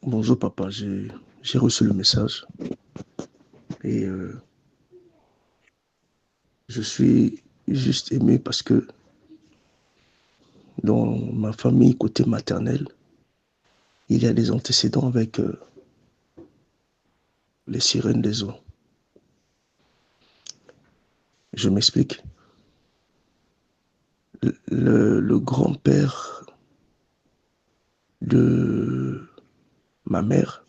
Bonjour papa, j'ai reçu le message et je suis juste ému parce que dans ma famille côté maternel, il y a des antécédents avec les sirènes des eaux. Je m'explique. Le grand-père de ma mère,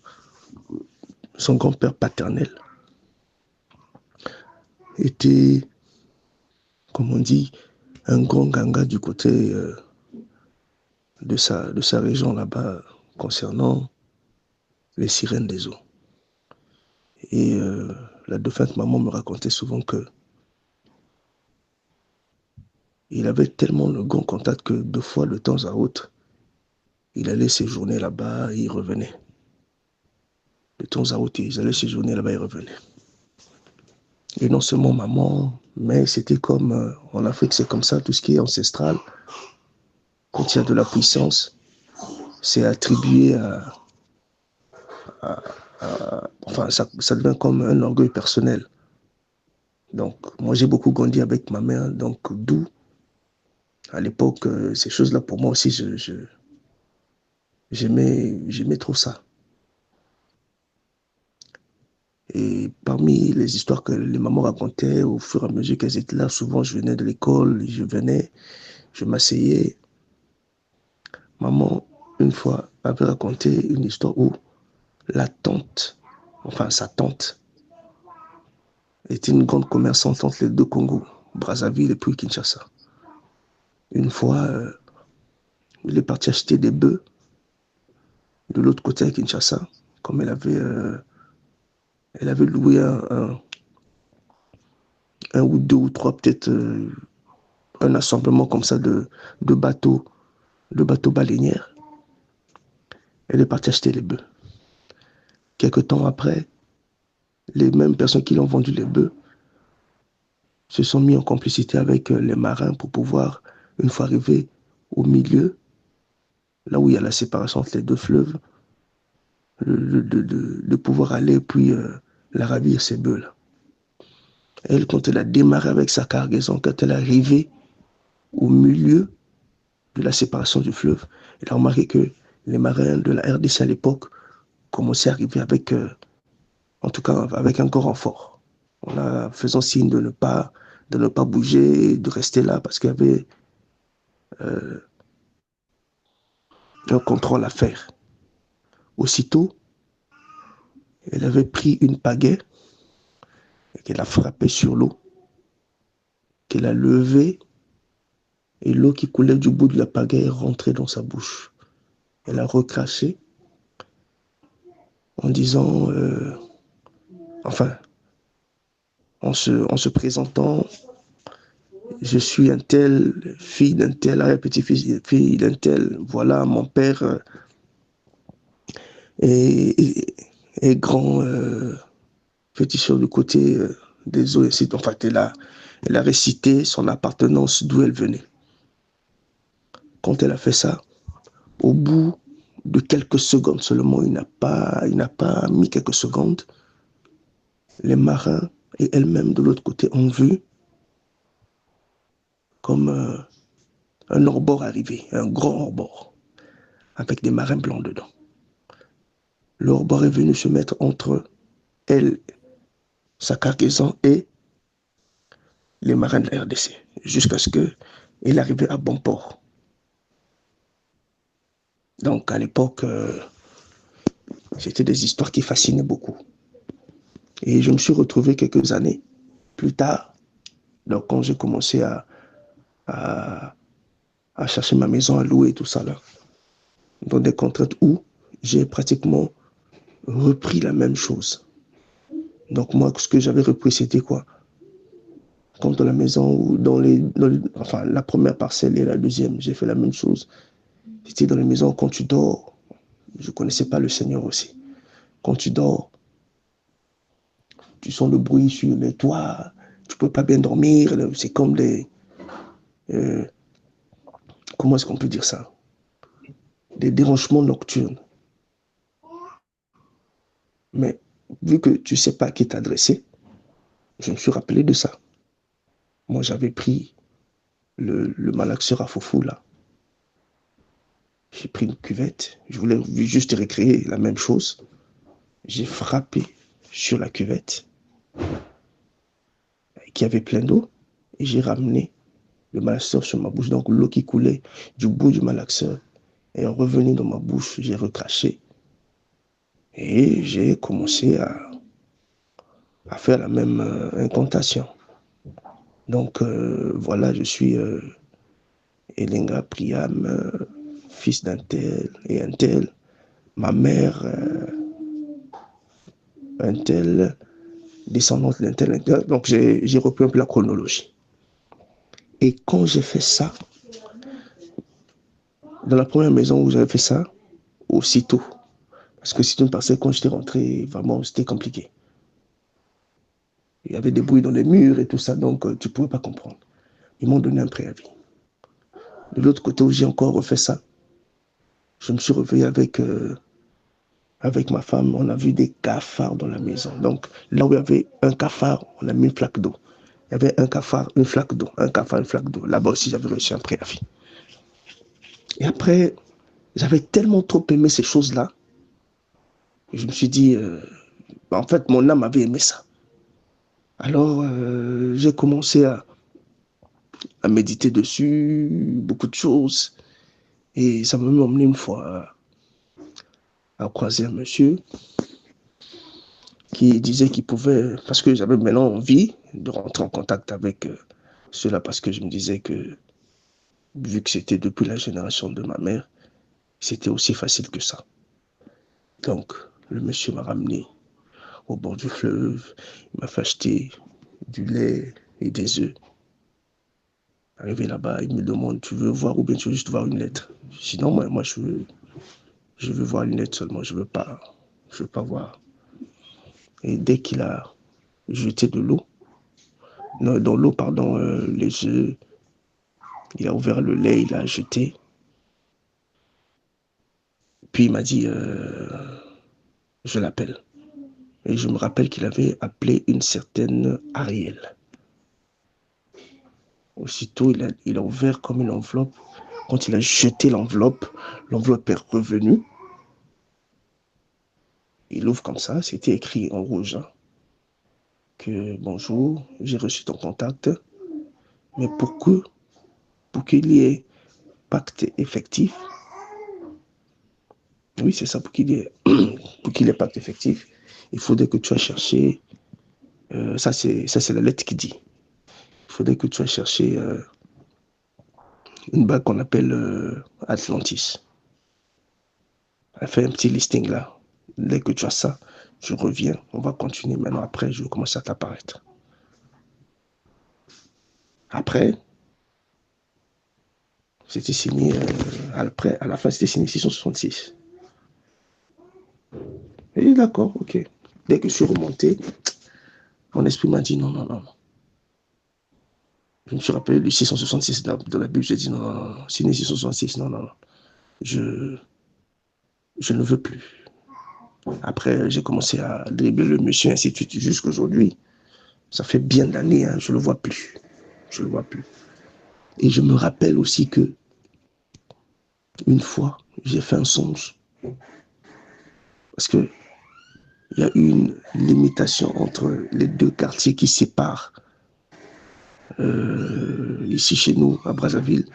son grand-père paternel, était, comme on dit, un grand ganga du côté de sa région là-bas concernant les sirènes des eaux. Et la défunte maman me racontait souvent que il avait tellement le grand contact que deux fois de temps à autre, il allait séjourner là-bas et il revenait. De temps à autre, ils allaient séjourner là-bas et ils revenaient. Et non seulement maman, mais c'était comme en Afrique, c'est comme ça, tout ce qui est ancestral, quand il y a de la puissance, c'est attribué enfin, ça devient comme un orgueil personnel. Donc, moi, j'ai beaucoup grandi avec ma mère, donc d'où, à l'époque, ces choses-là, pour moi aussi, j'aimais trop ça. Et parmi les histoires que les mamans racontaient au fur et à mesure qu'elles étaient là, souvent je venais de l'école, je venais, je m'asseyais. Maman, une fois, avait raconté une histoire où la tante, enfin sa tante, était une grande commerçante entre les deux Congos, Brazzaville et puis Kinshasa. Une fois, il est parti acheter des bœufs de l'autre côté à Kinshasa, comme elle avait loué un ou deux ou trois, peut-être un assemblement comme ça de bateaux, de bateaux baleinières. Elle est partie acheter les bœufs. Quelque temps après, les mêmes personnes qui lui ont vendu les bœufs se sont mis en complicité avec les marins pour pouvoir, une fois arrivés au milieu, là où il y a la séparation entre les deux fleuves, de pouvoir aller puis la ravir ces bœufs-là. Elle, quand elle a démarré avec sa cargaison, quand elle est arrivée au milieu de la séparation du fleuve, elle a remarqué que les marins de la RDC à l'époque commençaient à arriver avec, en tout cas, avec un grand renfort. On a faisant signe de ne pas bouger, de rester là parce qu'il y avait un contrôle à faire. Aussitôt, elle avait pris une pagaie et qu'elle a frappé sur l'eau, qu'elle a levée et l'eau qui coulait du bout de la pagaie est rentrée dans sa bouche. Elle a recraché en disant, enfin, en se présentant, je suis un tel, fille d'un tel, petit-fils, fille d'un tel, voilà, mon père est grand féticheur du côté des eaux, et ainsi. En fait, elle a récité son appartenance d'où elle venait. Quand elle a fait ça, au bout de quelques secondes seulement, il n'a pas mis quelques secondes, les marins et elle-même de l'autre côté ont vu comme un hors-bord arriver, un grand hors-bord, avec des marins blancs dedans. Le hors-bord est venu se mettre entre elle, sa cargaison et les marins de la RDC, jusqu'à ce qu'il arrive à bon port. Donc à l'époque, c'était des histoires qui fascinaient beaucoup. Et je me suis retrouvé quelques années plus tard, donc quand j'ai commencé à, à chercher ma maison à louer et tout ça là, dans des contraintes où j'ai pratiquement repris la même chose. Donc moi, ce que j'avais repris, c'était quoi? Comme dans la maison ou enfin la première parcelle et la deuxième, j'ai fait la même chose. C'était dans les maisons quand tu dors. Je ne connaissais pas le Seigneur aussi. Quand tu dors, tu sens le bruit sur les toits, tu ne peux pas bien dormir. C'est comme euh, comment est-ce qu'on peut dire ça? Des dérangements nocturnes. Mais vu que tu ne sais pas à qui t'adresser, je me suis rappelé de ça. Moi, j'avais pris le malaxeur à foufou, là. J'ai pris une cuvette. Je voulais juste récréer la même chose. J'ai frappé sur la cuvette qui avait plein d'eau et j'ai ramené le malaxeur sur ma bouche. Donc, l'eau qui coulait du bout du malaxeur est revenue dans ma bouche. J'ai recraché et j'ai commencé à faire la même incantation. Donc, voilà, je suis Elenga Priam, fils d'un tel et un tel. Ma mère, un tel, descendante d'un tel, un tel. Donc, j'ai repris un peu la chronologie. Et quand j'ai fait ça, dans la première maison où j'avais fait ça, aussitôt, parce que c'est une parcelle, quand j'étais rentré, vraiment, c'était compliqué. Il y avait des bruits dans les murs et tout ça, donc tu ne pouvais pas comprendre. Ils m'ont donné un préavis. De l'autre côté où j'ai encore refait ça, je me suis réveillé avec ma femme, on a vu des cafards dans la maison. Donc là où il y avait un cafard, on a mis une flaque d'eau. Il y avait un cafard, une flaque d'eau, un cafard, une flaque d'eau. Là-bas aussi, j'avais reçu un préavis. Et après, j'avais tellement trop aimé ces choses-là, je me suis dit, en fait, mon âme avait aimé ça. Alors, j'ai commencé à méditer dessus, beaucoup de choses. Et ça m'a même emmené une fois à croiser un monsieur qui disait qu'il pouvait, parce que j'avais maintenant envie de rentrer en contact avec cela, parce que je me disais que, vu que c'était depuis la génération de ma mère, c'était aussi facile que ça. Donc, le monsieur m'a ramené au bord du fleuve, il m'a fait acheter du lait et des œufs. Arrivé là-bas, il me demande, tu veux voir ou bien tu veux juste voir une lettre? Je dis non, moi je veux voir une lettre seulement, je veux pas voir. Et dès qu'il a jeté de l'eau, non, dans l'eau, pardon, les œufs, il a ouvert le lait, il a jeté. Puis il m'a dit, je l'appelle. Et je me rappelle qu'il avait appelé une certaine Ariel. Aussitôt, il a ouvert comme une enveloppe. Quand il a jeté l'enveloppe est revenue. Il ouvre comme ça, c'était écrit en rouge, hein, que bonjour, j'ai reçu ton contact, mais pour qu'il y ait pacte effectif, oui, c'est ça, pour qu'il y ait pacte effectif, il faudrait que tu aies cherché, ça c'est la lettre qui dit, il faudrait que tu aies cherché une bague qu'on appelle Atlantis. Elle fait un petit listing là. Dès que tu as ça, je reviens, on va continuer maintenant. Après, je vais commencer à t'apparaître. Après, c'était signé, après, à la fin, c'était signé 666. Et d'accord, ok. Dès que je suis remonté, mon esprit m'a dit non, non, non. Je me suis rappelé du 666 de la Bible. J'ai dit non, non, non, signé 666, non, non, non. Je, je ne veux plus. Après, j'ai commencé à dribbler le monsieur, ainsi de suite, jusqu'aujourd'hui. Ça fait bien d'années, hein, je ne le vois plus. Je ne le vois plus. Et je me rappelle aussi que une fois, j'ai fait un songe. Parce qu'il y a eu une limitation entre les deux quartiers qui séparent ici chez nous, à Brazzaville,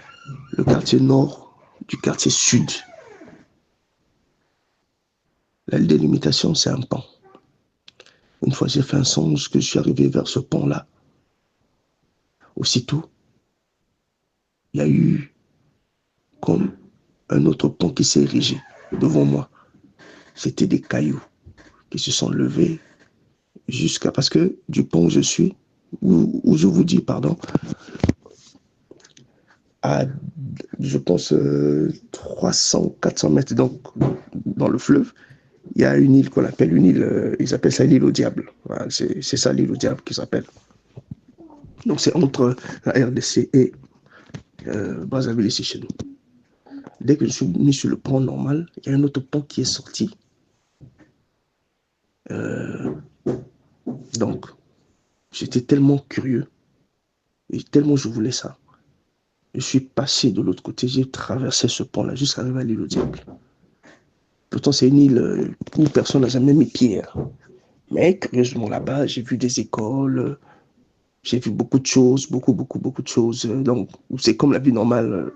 le quartier nord du quartier sud. La délimitation, c'est un pont. Une fois, j'ai fait un songe que je suis arrivé vers ce pont-là. Aussitôt, il y a eu comme un autre pont qui s'est érigé devant moi. C'était des cailloux qui se sont levés jusqu'à... Parce que du pont où je suis, où je vous dis, pardon, à, je pense, 300, 400 mètres donc, dans le fleuve, il y a une île qu'on appelle une île, ils appellent ça l'île au diable. Voilà, c'est ça l'île au diable qui s'appelle. Donc c'est entre la RDC et Brazzaville ici chez nous. Dès que je suis mis sur le pont normal, il y a un autre pont qui est sorti Euh, donc, j'étais tellement curieux et tellement je voulais ça. Je suis passé de l'autre côté, j'ai traversé ce pont-là jusqu'à arriver à l'île au diable. Pourtant, c'est une île où personne n'a jamais mis pied, hein. Mais curieusement, là-bas, j'ai vu des écoles, j'ai vu beaucoup de choses, beaucoup de choses. Donc, c'est comme la vie normale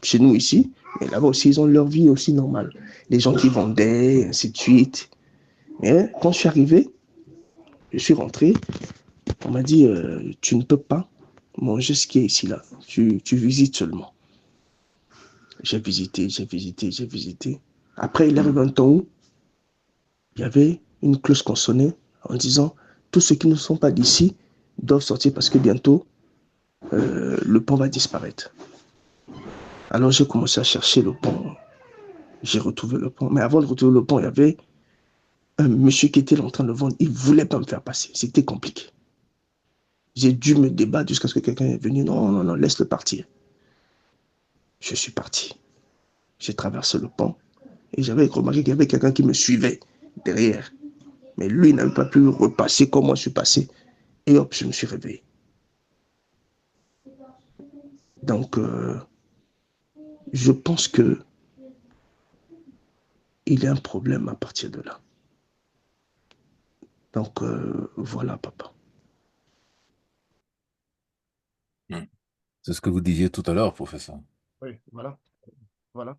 chez nous ici. Mais là-bas aussi, ils ont leur vie aussi normale. Les gens qui vendaient, ainsi de suite. Mais quand je suis arrivé, je suis rentré, on m'a dit, tu ne peux pas manger ce qui est ici, là. Tu visites seulement. J'ai visité. Après, il arrive un temps où il y avait une cloche qu'on sonnait en disant, tous ceux qui ne sont pas d'ici doivent sortir parce que bientôt, le pont va disparaître. Alors j'ai commencé à chercher le pont. J'ai retrouvé le pont. Mais avant de retrouver le pont, il y avait un monsieur qui était en train de vendre. Il ne voulait pas me faire passer. C'était compliqué. J'ai dû me débattre jusqu'à ce que quelqu'un est venu. Non, non, non, laisse-le partir. Je suis parti. J'ai traversé le pont et j'avais remarqué qu'il y avait quelqu'un qui me suivait derrière. Mais lui n'avait pas pu repasser comme moi je suis passé. Et hop, je me suis réveillé. Donc, je pense que il y a un problème à partir de là. Donc, voilà, papa. Hmm. C'est ce que vous disiez tout à l'heure, professeur. Oui, voilà, voilà.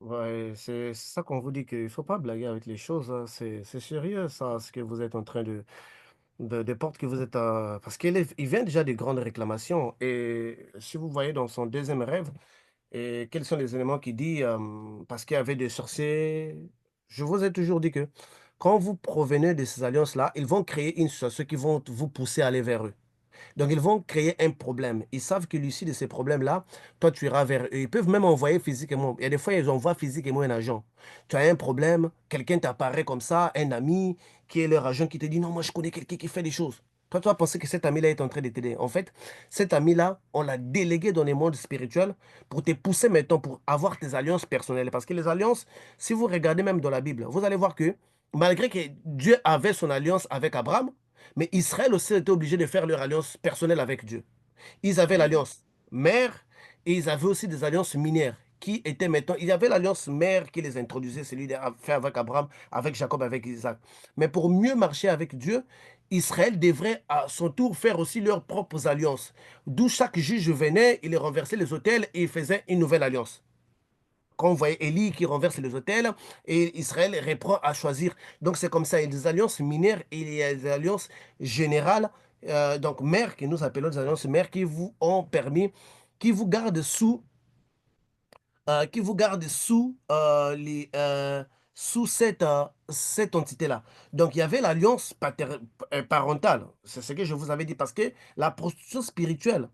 Ouais, c'est ça qu'on vous dit qu'il ne faut pas blaguer avec les choses, hein. C'est sérieux, ça, ce que vous êtes en train des portes que vous êtes à... Parce il vient déjà des grandes réclamations. Et si vous voyez dans son deuxième rêve, et quels sont les éléments qu'il dit, parce qu'il y avait des sorciers, je vous ai toujours dit que quand vous provenez de ces alliances-là, ils vont créer une situation qui vont vous pousser à aller vers eux. Donc, ils vont créer un problème. Ils savent que l'issue de ces problèmes-là, toi, tu iras vers eux. Ils peuvent même envoyer physiquement. Il y a des fois, ils envoient physiquement un agent. Tu as un problème, quelqu'un t'apparaît comme ça, un ami qui est leur agent qui te dit, non, moi, je connais quelqu'un qui fait des choses. Toi, tu vas penser que cet ami-là est en train de t'aider. En fait, cet ami-là, on l'a délégué dans les mondes spirituels pour te pousser maintenant pour avoir tes alliances personnelles. Parce que les alliances, si vous regardez même dans la Bible, vous allez voir que malgré que Dieu avait son alliance avec Abraham, mais Israël aussi était obligé de faire leur alliance personnelle avec Dieu. Ils avaient l'alliance mère et ils avaient aussi des alliances minières qui étaient maintenant. Il y avait l'alliance mère qui les introduisait, celui fait avec Abraham, avec Jacob, avec Isaac. Mais pour mieux marcher avec Dieu, Israël devrait à son tour faire aussi leurs propres alliances. D'où chaque juge venait, il renversait les autels et il faisait une nouvelle alliance. Quand on voyait Élie qui renverse les autels et Israël reprend à choisir. Donc c'est comme ça, il y a des alliances minières et il y a des alliances générales, donc mères, que nous appelons des alliances mères qui vous ont permis, qui vous gardent sous cette entité-là. Donc il y avait l'alliance parentale, c'est ce que je vous avais dit, parce que la prostitution spirituelle,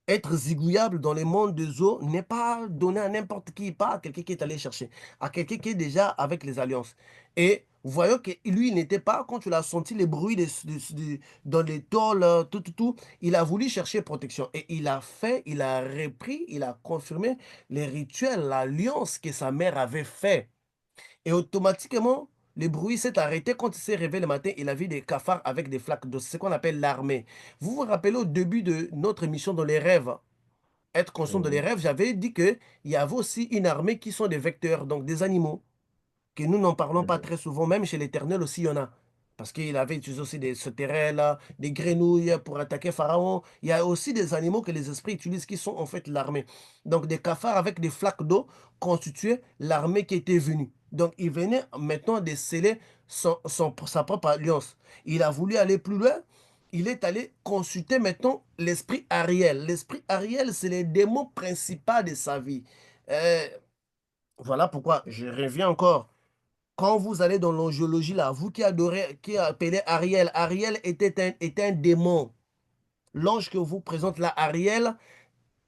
être zigouillable dans les mondes des eaux n'est pas donné à n'importe qui, pas à quelqu'un qui est allé chercher, à quelqu'un qui est déjà avec les alliances. Et voyons que lui, il n'était pas, quand tu l'as senti, les bruits dans les tôles, tout, il a voulu chercher protection. Et il a fait, il a repris, il a confirmé les rituels, l'alliance que sa mère avait fait. Et automatiquement, le bruit s'est arrêté quand il s'est réveillé le matin. Il a vu des cafards avec des flaques d'eau. C'est ce qu'on appelle l'armée. Vous vous rappelez au début de notre émission dans les rêves, être conscient de les Oui, rêves, j'avais dit qu'il y avait aussi une armée qui sont des vecteurs, donc des animaux que nous n'en parlons pas oui, très souvent, même chez l'Éternel aussi, il y en a. Parce qu'il avait utilisé aussi des sauterelles, des grenouilles pour attaquer Pharaon. Il y a aussi des animaux que les esprits utilisent qui sont en fait l'armée. Donc des cafards avec des flaques d'eau constituaient l'armée qui était venue. Donc il venait maintenant de sceller sa propre alliance. Il a voulu aller plus loin. Il est allé consulter maintenant l'esprit Ariel. L'esprit Ariel, c'est le démon principal de sa vie. Euh, voilà pourquoi je reviens encore. Quand vous allez dans l'angiologie, là, vous qui adorez, qui appelez Ariel, Ariel était un démon. L'ange que vous présente là, Ariel,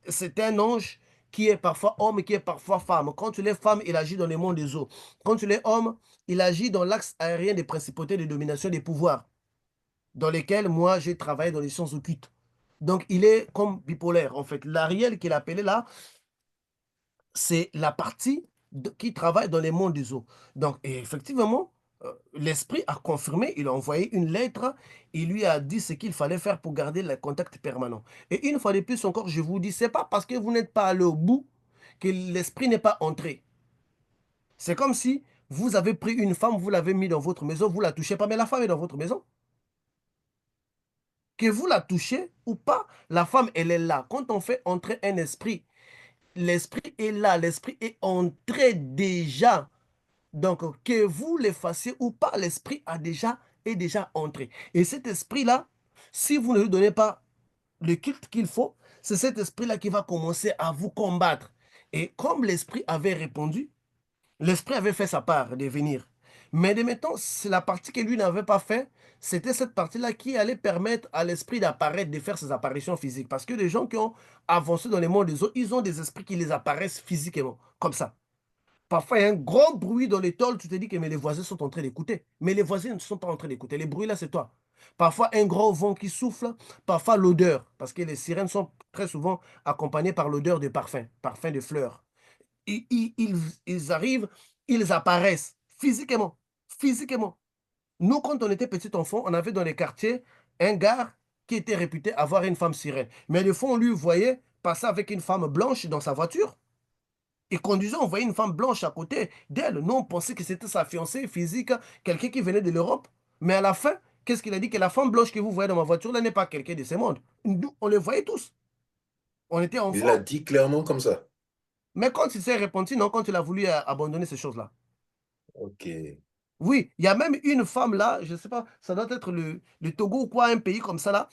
c'est un ange qui est parfois homme et qui est parfois femme. Quand tu es femme, il agit dans le monde des eaux. Quand tu es homme, il agit dans l'axe aérien des principautés, de domination, des pouvoirs, dans lesquels moi j'ai travaillé dans les sciences occultes. Donc il est comme bipolaire, en fait. L'Ariel qu'il appelait là, c'est la partie qui travaille dans les mondes des eaux. Donc, et effectivement, l'esprit a confirmé, il a envoyé une lettre, il lui a dit ce qu'il fallait faire pour garder le contact permanent. Et une fois de plus encore, je vous dis, c'est pas parce que vous n'êtes pas allé au bout que l'esprit n'est pas entré. C'est comme si vous avez pris une femme, vous l'avez mis dans votre maison, vous la touchez pas, mais la femme est dans votre maison. Que vous la touchez ou pas, la femme, elle est là. Quand on fait entrer un esprit, l'esprit est là, l'esprit est entré déjà. Donc, que vous le fassiez ou pas, l'esprit est déjà entré. Et cet esprit-là, si vous ne lui donnez pas le culte qu'il faut, c'est cet esprit-là qui va commencer à vous combattre. Et comme l'esprit avait répondu, l'esprit avait fait sa part de venir. Mais de maintenant, c'est la partie que lui n'avait pas fait, c'était cette partie-là qui allait permettre à l'esprit d'apparaître, de faire ses apparitions physiques. Parce que les gens qui ont avancé dans les mondes des autres, ils ont des esprits qui les apparaissent physiquement, comme ça. Parfois, il y a un gros bruit dans les tôles, tu te dis que mais les voisins sont en train d'écouter. Mais les voisins ne sont pas en train d'écouter. Les bruits là, c'est toi. Parfois, un gros vent qui souffle, parfois l'odeur, parce que les sirènes sont très souvent accompagnées par l'odeur de parfum, parfum de fleurs. Ils arrivent, ils apparaissent physiquement. Physiquement. Nous, quand on était petit enfant, on avait dans les quartiers un gars qui était réputé avoir une femme sirène. Mais des fois, on lui voyait passer avec une femme blanche dans sa voiture. Et conduisant, on voyait une femme blanche à côté d'elle. Nous, on pensait que c'était sa fiancée physique, quelqu'un qui venait de l'Europe. Mais à la fin, qu'est-ce qu'il a dit? Que la femme blanche que vous voyez dans ma voiture, là, n'est pas quelqu'un de ce monde. Nous, on les voyait tous. On était Il l'a enfants. dit clairement comme ça. Mais quand il s'est repenti, non, quand il a voulu abandonner ces choses-là. Ok. Oui, il y a même une femme là, je ne sais pas, ça doit être le Togo ou quoi, un pays comme ça là,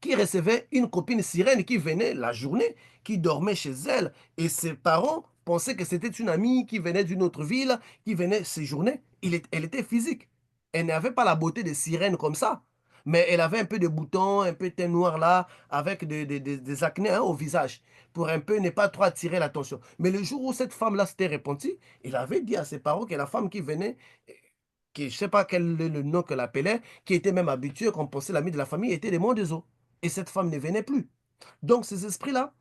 qui recevait une copine sirène qui venait la journée, qui dormait chez elle, et ses parents pensaient que c'était une amie qui venait d'une autre ville, qui venait séjourner. Elle était physique. Elle n'avait pas la beauté de sirène comme ça, mais elle avait un peu de boutons, un peu de teint noir là, avec des acnés hein, au visage, pour un peu ne pas trop attirer l'attention. Mais le jour où cette femme-là s'était repentie, il avait dit à ses parents que la femme qui venait, qui, je ne sais pas quel est le nom qu'elle appelait, qui était même habituée, qu'on pensait l'ami de la famille, était des monts des eaux. Et cette femme ne venait plus. Donc ces esprits-là,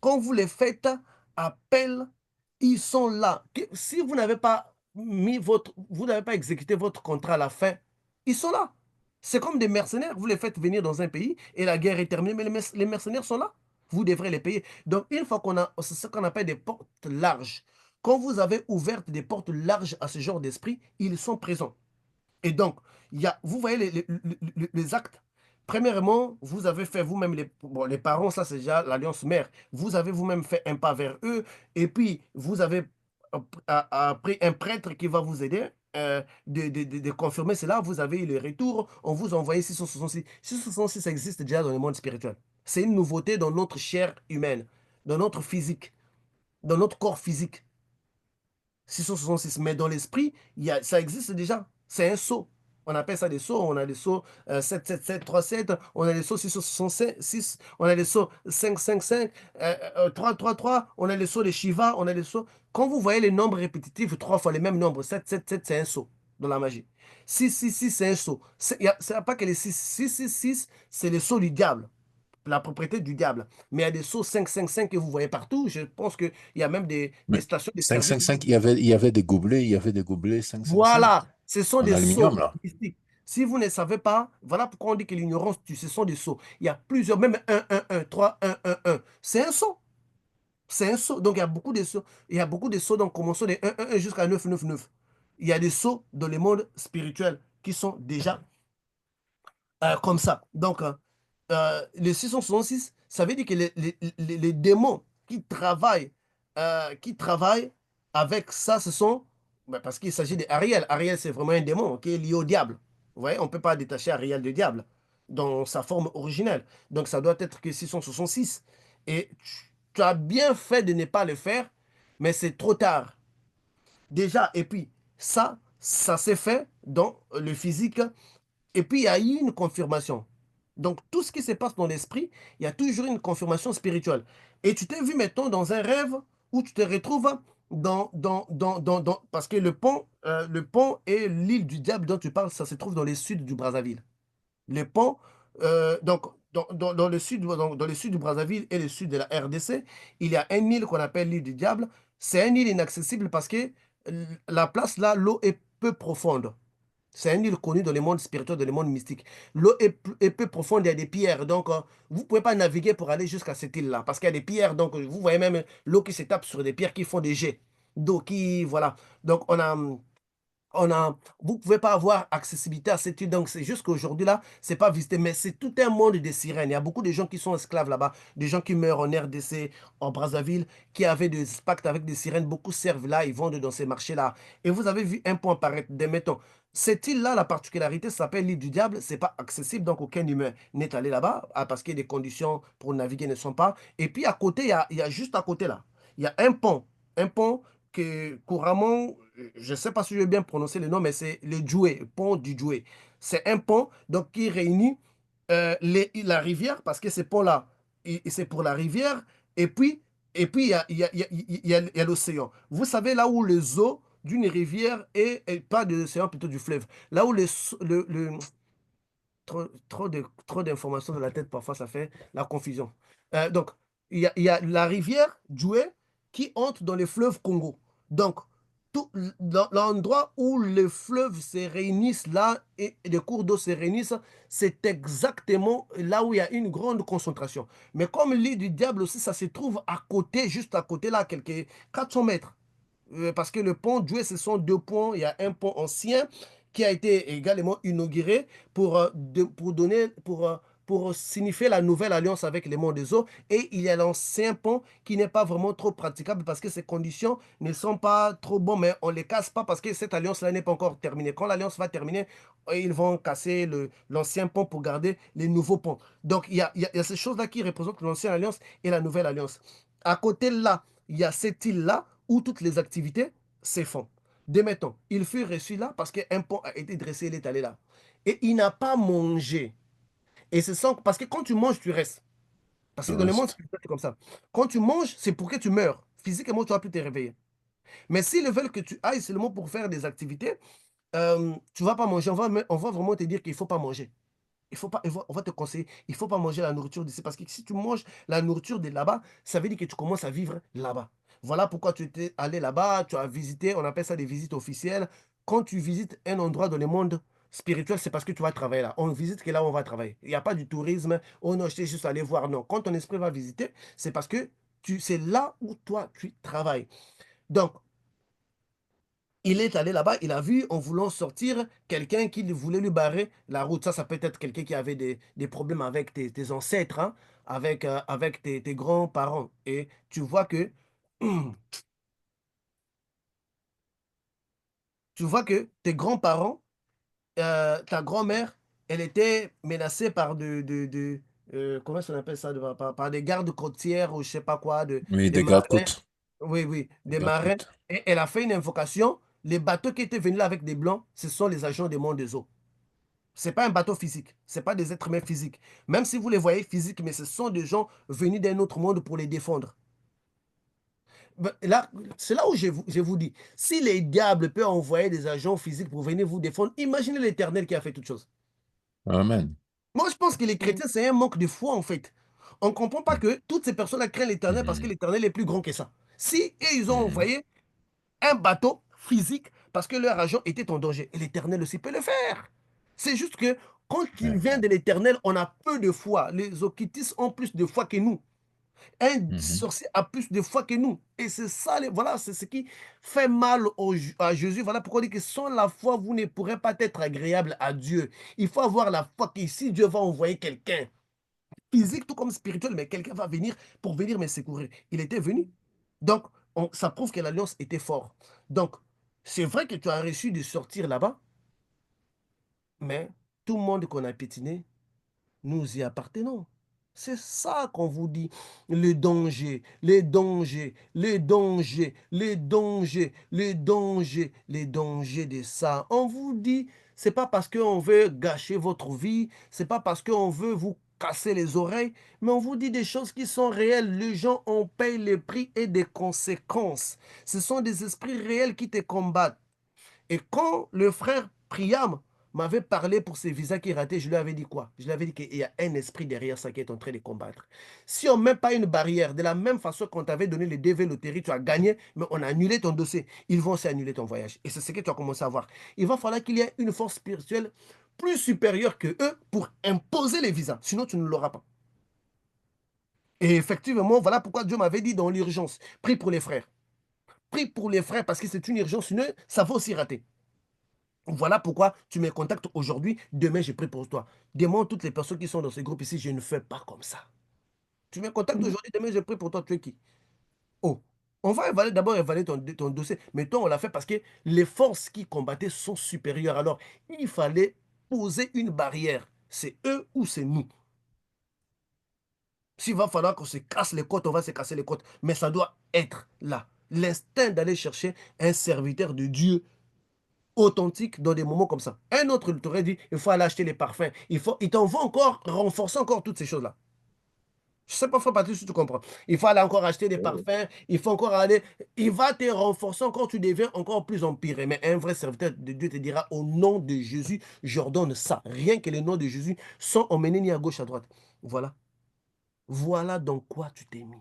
quand vous les faites appel, ils sont là. Si vous n'avez pas vous n'avez pas exécuté votre contrat à la fin, ils sont là. C'est comme des mercenaires. Vous les faites venir dans un pays et la guerre est terminée, mais les mercenaires sont là. Vous devrez les payer. Donc une fois qu'on a, c'est ce qu'on appelle des portes larges. Quand vous avez ouvert des portes larges à ce genre d'esprit, ils sont présents. Et donc, vous voyez les actes. Premièrement, vous avez fait vous-même, bon, les parents, ça c'est déjà l'alliance mère. Vous avez vous-même fait un pas vers eux. Et puis, vous avez pris un prêtre qui va vous aider de confirmer cela. Vous avez eu le retour. On vous a envoyé 666. 666 existe déjà dans le monde spirituel. C'est une nouveauté dans notre chair humaine, dans notre physique, dans notre corps physique. 666. Mais dans l'esprit, ça existe déjà. C'est un sceau. On appelle ça des sceaux. On a des sceaux 77737, on a des sceaux 666, on a des sceaux 555, 333, on a les sceaux de Shiva, on a les sceaux. Quand vous voyez les nombres répétitifs, trois fois les mêmes nombres, 777, c'est un sceau dans la magie. 666, c'est un sceau. C'est pas que les 666, c'est le sceau du diable, la propriété du diable. Mais il y a des sceaux 555 que vous voyez partout. Je pense qu'il y a même des Mais stations de service. 555, il y avait des gobelets, il y avait des gobelets 555 Voilà, ce sont en des sceaux aluminium, là. mystiques. Si vous ne savez pas, voilà pourquoi on dit que l'ignorance tue, ce sont des sceaux. Il y a plusieurs, même 1, 3, 1. C'est un sceau. C'est un sceau. Donc il y a beaucoup de sceaux. Il y a beaucoup de sceaux, donc commençons de 1 jusqu'à 9. Il y a des sceaux dans le monde spirituel qui sont déjà comme ça. Donc, le 666, ça veut dire que les démons qui travaillent avec ça, ce sont, ben, parce qu'il s'agit d'Ariel. Ariel, c'est vraiment un démon qui est lié au diable. Vous voyez, on ne peut pas détacher Ariel du diable dans sa forme originelle. Donc, ça doit être que 666. Et tu as bien fait de ne pas le faire, mais c'est trop tard. Déjà, et puis, ça s'est fait dans le physique et puis, il y a eu une confirmation. Donc, tout ce qui se passe dans l'esprit, il y a toujours une confirmation spirituelle. Et tu t'es vu maintenant dans un rêve où tu te retrouves parce que le pont et l'île du diable dont tu parles, ça se trouve dans le sud du Brazzaville. Le pont, donc, dans le sud, dans le sud du Brazzaville et le sud de la RDC, il y a une île qu'on appelle l'île du diable. C'est une île inaccessible parce que la place là, l'eau est peu profonde. C'est un île connu dans le monde spirituel, dans le monde mystique. L'eau est peu profonde, il y a des pierres. Donc, vous ne pouvez pas naviguer pour aller jusqu'à cette île-là. Parce qu'il y a des pierres. Donc, vous voyez même l'eau qui se tape sur des pierres qui font des jets d'eau. Voilà. Donc, vous ne pouvez pas avoir accessibilité à cette île. Donc, c'est juste qu'aujourd'hui, là, c'est pas visité. Mais c'est tout un monde de sirènes. Il y a beaucoup de gens qui sont esclaves là-bas. Des gens qui meurent en RDC, en Brazzaville, qui avaient des pactes avec des sirènes. Beaucoup servent là. Ils vendent dans ces marchés-là. Et vous avez vu un point apparaître. Mettons, cette île-là, la particularité, ça s'appelle l'île du diable. C'est pas accessible. Donc, aucun humain n'est allé là-bas parce que les conditions pour naviguer ne sont pas. Et puis, à côté, il y a juste à côté là, il y a un pont. Un pont que couramment, je ne sais pas si je vais bien prononcer le nom, mais c'est le Djoué, pont du Djoué. C'est un pont donc, qui réunit la rivière, parce que ce pont-là, c'est pour la rivière, et puis, il y a, il y a l'océan. Vous savez, là où les eaux d'une rivière et pas de l'océan, plutôt du fleuve, là où trop d'informations dans la tête, parfois, ça fait la confusion. Donc, il y a la rivière Djoué qui entre dans le fleuve Congo. Donc, dans l'endroit où les fleuves se réunissent là et les cours d'eau se réunissent, c'est exactement là où il y a une grande concentration. Mais comme l'île du diable aussi, ça se trouve à côté, juste à côté là, quelques 400 mètres. Parce que le pont Djoué, ce sont deux ponts. Il y a un pont ancien qui a été également inauguré pour signifier la nouvelle alliance avec les monts des eaux. Et il y a l'ancien pont qui n'est pas vraiment trop praticable parce que ses conditions ne sont pas trop bonnes, mais on ne les casse pas parce que cette alliance-là n'est pas encore terminée. Quand l'alliance va terminer, ils vont casser l'ancien pont pour garder les nouveaux ponts. Donc, il y a ces choses-là qui représentent l'ancienne alliance et la nouvelle alliance. À côté de là, il y a cette île-là où toutes les activités se font. Démettons, il fut reçu là parce qu'un pont a été dressé, il est allé là. Et il n'a pas mangé. Et c'est sans... Parce que quand tu manges, tu restes. Parce que Le dans le monde reste. spirituel, c'est comme ça. Quand tu manges, c'est pour que tu meurs. Physiquement, tu vas plus te réveiller. Mais s'ils veulent que tu ailles seulement pour faire des activités, tu ne vas pas manger. On va vraiment te dire qu'il ne faut pas manger. Il faut pas, on va te conseiller, il ne faut pas manger la nourriture d'ici. Parce que si tu manges la nourriture de là-bas, ça veut dire que tu commences à vivre là-bas. Voilà pourquoi tu étais allé là-bas, tu as visité, on appelle ça des visites officielles. Quand tu visites un endroit dans le monde spirituel, c'est parce que tu vas travailler là. On visite que là où on va travailler. Il n'y a pas du tourisme, oh non, je t'ai juste allé voir. Non, quand ton esprit va visiter, c'est parce que c'est là où toi, tu travailles. Donc, il est allé là-bas, il a vu en voulant sortir quelqu'un qui voulait lui barrer la route. Ça peut être quelqu'un qui avait des problèmes avec tes ancêtres, hein, avec tes grands-parents. Et tu vois que, tu vois que tes grands-parents, ta grand-mère, elle était menacée par comment on appelle ça, par des gardes côtières ou je sais pas quoi, Oui, des des marins. gardes-côtes. Oui, oui, Des des marins. gardes-côtes. Et elle a fait une invocation. Les bateaux qui étaient venus là avec des blancs, ce sont les agents des mondes des eaux. C'est pas un bateau physique, c'est pas des êtres humains physiques. Même si vous les voyez physiques, mais ce sont des gens venus d'un autre monde pour les défendre. Ben, là, c'est là où je vous dis, si les diables peuvent envoyer des agents physiques pour venir vous défendre, imaginez l'Éternel qui a fait toutes choses. Amen. Moi, je pense que les chrétiens, c'est un manque de foi, en fait. On ne comprend pas que toutes ces personnes-là craignent l'Éternel parce que Mhm. l'Éternel est plus grand que ça. Si et ils ont Mhm. envoyé un bateau physique parce que leur agent était en danger, et l'Éternel aussi peut le faire. C'est juste que quand il Ouais. vient de l'Éternel, on a peu de foi. Les occultistes ont plus de foi que nous. Un Mhm. sorcier a plus de foi que nous. Et c'est ça, voilà, c'est ce qui fait mal à Jésus. Voilà pourquoi on dit que sans la foi, vous ne pourrez pas être agréable à Dieu. Il faut avoir la foi que si Dieu va envoyer quelqu'un, physique tout comme spirituel, mais quelqu'un va venir pour venir me secourir. Il était venu. Donc, ça prouve que l'alliance était forte. Donc, c'est vrai que tu as reçu de sortir là-bas, mais tout le monde qu'on a piétiné, nous y appartenons. C'est ça qu'on vous dit. Le danger, les dangers, les dangers, les dangers, les dangers, les dangers de ça. On vous dit, c'est pas parce qu'on veut gâcher votre vie, c'est pas parce qu'on veut vous casser les oreilles, mais on vous dit des choses qui sont réelles. Les gens en payent les prix et des conséquences. Ce sont des esprits réels qui te combattent. Et quand le frère Priam m'avait parlé pour ces visas qui rataient, je lui avais dit quoi? Je lui avais dit qu'il y a un esprit derrière ça qui est en train de combattre. Si on ne met pas une barrière, de la même façon qu'on t'avait donné les DV loterie, tu as gagné, mais on a annulé ton dossier, ils vont aussi annuler ton voyage. Et c'est ce que tu as commencé à voir. Il va falloir qu'il y ait une force spirituelle plus supérieure que eux pour imposer les visas. Sinon, tu ne l'auras pas. Et effectivement, voilà pourquoi Dieu m'avait dit dans l'urgence, prie pour les frères. Prie pour les frères parce que c'est une urgence, sinon ça va aussi rater. Voilà pourquoi tu me contactes aujourd'hui, demain je prie pour toi. Demande toutes les personnes qui sont dans ce groupe ici, je ne fais pas comme ça. Tu me contactes aujourd'hui, demain je prie pour toi, tu es qui? Oh, on va d'abord évaluer ton dossier, mais toi on l'a fait parce que les forces qui combattaient sont supérieures. Alors, il fallait poser une barrière. C'est eux ou c'est nous. S'il va falloir qu'on se casse les côtes, on va se casser les côtes. Mais ça doit être là. L'instinct d'aller chercher un serviteur de Dieu authentique dans des moments comme ça. Un autre t'aurait dit, il faut aller acheter les parfums. Il t'envoie encore renforcer encore toutes ces choses-là. Je ne sais pas, frère Patrick, si tu comprends. Il faut aller encore acheter des parfums. Il faut encore aller. Il va te renforcer encore. Tu deviens encore plus empiré. Mais un vrai serviteur de Dieu te dira, au nom de Jésus, j'ordonne ça. Rien que le nom de Jésus, sans emmener ni à gauche, à droite. Voilà. Voilà dans quoi tu t'es mis.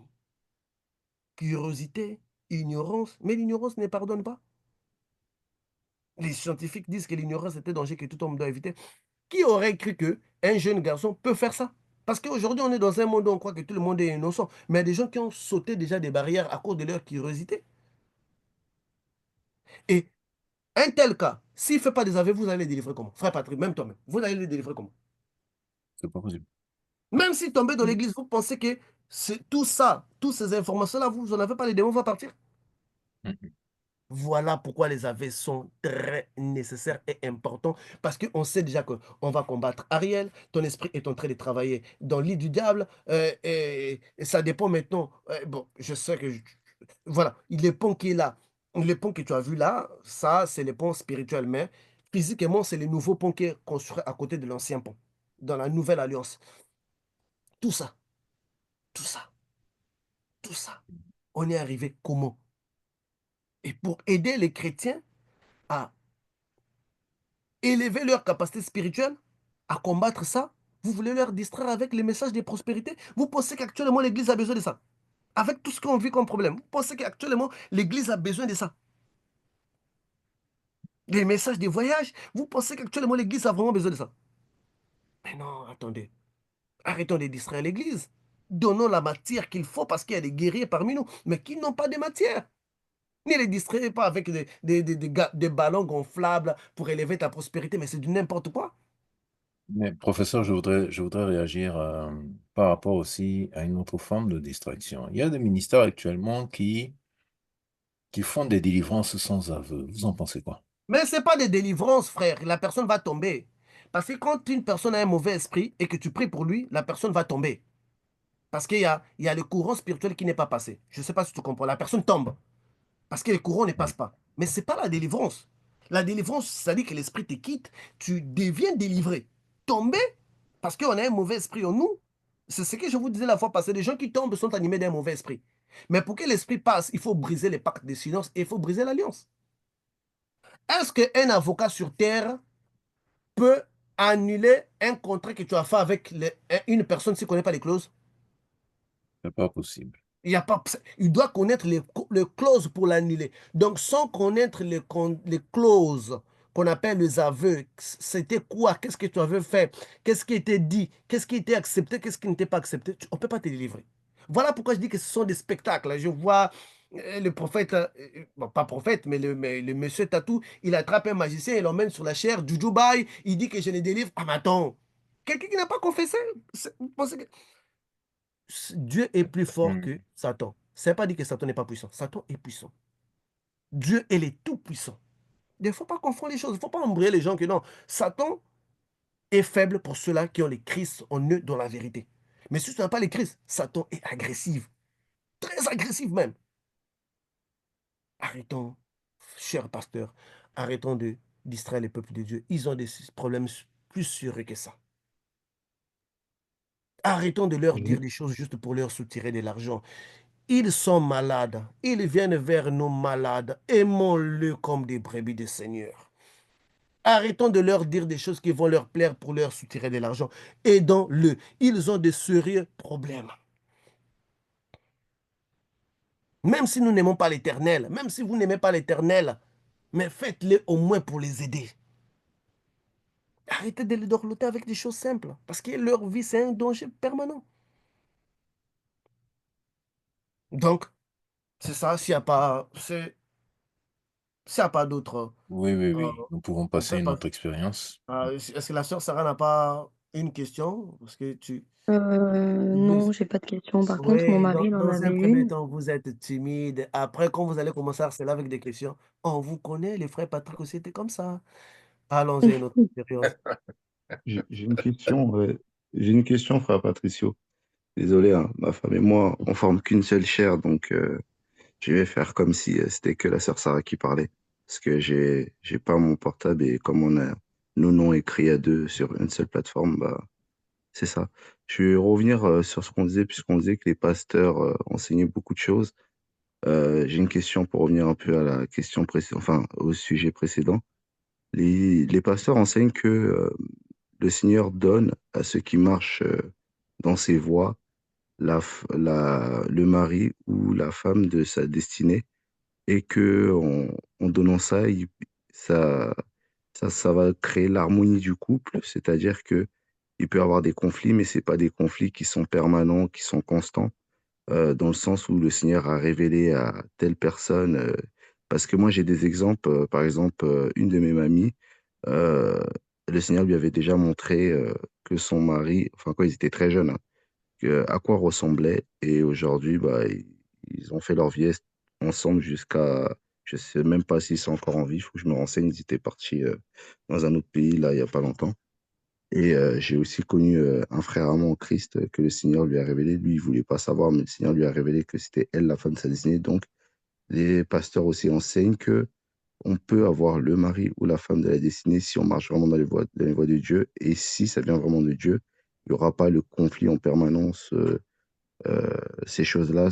Curiosité, ignorance. Mais l'ignorance ne pardonne pas. Les scientifiques disent que l'ignorance est un danger que tout homme doit éviter. Qui aurait cru qu'un jeune garçon peut faire ça? Parce qu'aujourd'hui, on est dans un monde où on croit que tout le monde est innocent. Mais il y a des gens qui ont sauté déjà des barrières à cause de leur curiosité. Et un tel cas, s'il ne fait pas des aveux, vous allez les délivrer comment? Frère Patrick, même toi-même, vous allez les délivrer comment? C'est pas possible. Même si tombez dans l'église, vous pensez que tout ça, toutes ces informations-là, vous n'en avez pas, les démons vont partir? Mhm. Voilà pourquoi les AV sont très nécessaires et importants, parce qu'on sait déjà qu'on va combattre Ariel, ton esprit est en train de travailler dans l'île du diable, et ça dépend maintenant. Bon, je sais que, voilà, les ponts qui est là, les ponts que tu as vu là, ça, c'est les ponts spirituels, mais physiquement, c'est le nouveau pont qui est construit à côté de l'ancien pont, dans la nouvelle alliance. Tout ça, tout ça, tout ça, on est arrivé comment? Et pour aider les chrétiens à élever leur capacité spirituelle à combattre ça, vous voulez leur distraire avec les messages de prospérité. Vous pensez qu'actuellement l'Église a besoin de ça. Avec tout ce qu'on vit comme problème, vous pensez qu'actuellement l'Église a besoin de ça. Les messages de voyage, vous pensez qu'actuellement l'Église a vraiment besoin de ça. Mais non, attendez. Arrêtons de distraire l'Église. Donnons la matière qu'il faut parce qu'il y a des guerriers parmi nous, mais qui n'ont pas de matière. Ne les distrayez pas avec des ballons gonflables pour élever ta prospérité, mais c'est du n'importe quoi. Mais professeur, je voudrais réagir par rapport aussi à une autre forme de distraction. Il y a des ministères actuellement qui font des délivrances sans aveu. Vous en pensez quoi? Mais ce n'est pas des délivrances, frère. La personne va tomber. Parce que quand une personne a un mauvais esprit et que tu pries pour lui, la personne va tomber. Parce qu'il y a le courant spirituel qui n'est pas passé. Je ne sais pas si tu comprends. La personne tombe. Parce que le courant ne passe Oui. pas. Mais ce n'est pas la délivrance. La délivrance, ça dit que l'esprit te quitte, tu deviens délivré. Tomber, parce qu'on a un mauvais esprit en nous. C'est ce que je vous disais la fois passée. Les gens qui tombent sont animés d'un mauvais esprit. Mais pour que l'esprit passe, il faut briser les pactes de silence et il faut briser l'alliance. Est-ce qu'un avocat sur terre peut annuler un contrat que tu as fait avec une personne s'il ne connaît pas les clauses? C'est pas possible. Il y a pas, il doit connaître les clauses pour l'annuler. Donc, sans connaître les clauses qu'on appelle les aveux, c'était quoi? Qu'est-ce que tu avais fait? Qu'est-ce qui était dit? Qu'est-ce qui était accepté? Qu'est-ce qui n'était pas accepté? On ne peut pas te délivrer. Voilà pourquoi je dis que ce sont des spectacles. Je vois le prophète, bon, pas prophète, mais le monsieur Tatou, il attrape un magicien, il l'emmène sur la chair du Dubaï, il dit que je les délivre. Ah, mais attends, quelqu'un qui n'a pas confessé, vous pensez que Dieu est plus fort Hmm. que Satan. Ça ne veut pas dire que Satan n'est pas puissant. Satan est puissant. Dieu, il est tout puissant. Il ne faut pas confondre les choses. Il ne faut pas embrouiller les gens que non. Satan est faible pour ceux-là qui ont les Christ en eux dans la vérité. Mais si tu n'as pas les Christ, Satan est agressif. Très agressif même. Arrêtons, cher pasteur, arrêtons de distraire les peuples de Dieu. Ils ont des problèmes plus sérieux que ça. Arrêtons de leur dire Je- des choses juste pour leur soutirer de l'argent. Ils sont malades. Ils viennent vers nous malades. Aimons-le comme des brebis du Seigneur. Arrêtons de leur dire des choses qui vont leur plaire pour leur soutirer de l'argent. Aidons-le. Ils ont de sérieux problèmes. Même si nous n'aimons pas l'Éternel, même si vous n'aimez pas l'Éternel, mais faites-le au moins pour les aider. Arrêtez de les dorloter avec des choses simples, parce que leur vie, c'est un danger permanent. Donc, c'est ça, s'il n'y a pas, s'il n'y a pas d'autres, Oui, oui, euh, oui. Nous pourrons on passer à peut une pas. autre expérience. Est-ce que la sœur Sarah n'a pas une question? Parce que Non, j'ai pas de questions. Par contre, mon oui, mari, il en dans un avait premier une. temps, vous êtes timide. Après, quand vous allez commencer à harceler avec des questions, on vous connaît, les frères Patrick aussi étaient comme ça. Allons-y à une autre expérience. J'ai une question, j'ai une question, frère Patricio. Désolé, hein, ma femme et moi, on forme qu'une seule chair, donc je vais faire comme si c'était que la sœur Sarah qui parlait. Parce que j'ai pas mon portable et comme on a nos noms écrits à deux sur une seule plateforme, bah, c'est ça. Je vais revenir sur ce qu'on disait, puisqu'on disait que les pasteurs enseignaient beaucoup de choses. J'ai une question pour revenir un peu à la question précédente, enfin au sujet précédent. Les pasteurs enseignent que le Seigneur donne à ceux qui marchent dans ses voies le mari ou la femme de sa destinée et que en donnant ça, ça, ça va créer l'harmonie du couple, c'est-à-dire que il peut y avoir des conflits, mais c'est pas des conflits qui sont permanents, qui sont constants, dans le sens où le Seigneur a révélé à telle personne, parce que moi j'ai des exemples, par exemple, une de mes mamies, euh, le Seigneur lui avait déjà montré que son mari, enfin quand ils étaient très jeunes, hein, à quoi ressemblait. Et aujourd'hui, bah, ils ont fait leur vie ensemble jusqu'à, je sais même pas s'ils sont encore en vie, il faut que je me renseigne, ils étaient partis dans un autre pays, là, il y a pas longtemps. Et j'ai aussi connu un frère à moi en Christ que le Seigneur lui a révélé. Lui, il voulait pas savoir, mais le Seigneur lui a révélé que c'était elle la femme de sa destinée. Donc, les pasteurs aussi enseignent que on peut avoir le mari ou la femme de la destinée si on marche vraiment dans les voies de Dieu. Et si ça vient vraiment de Dieu, il n'y aura pas le conflit en permanence, ces choses-là,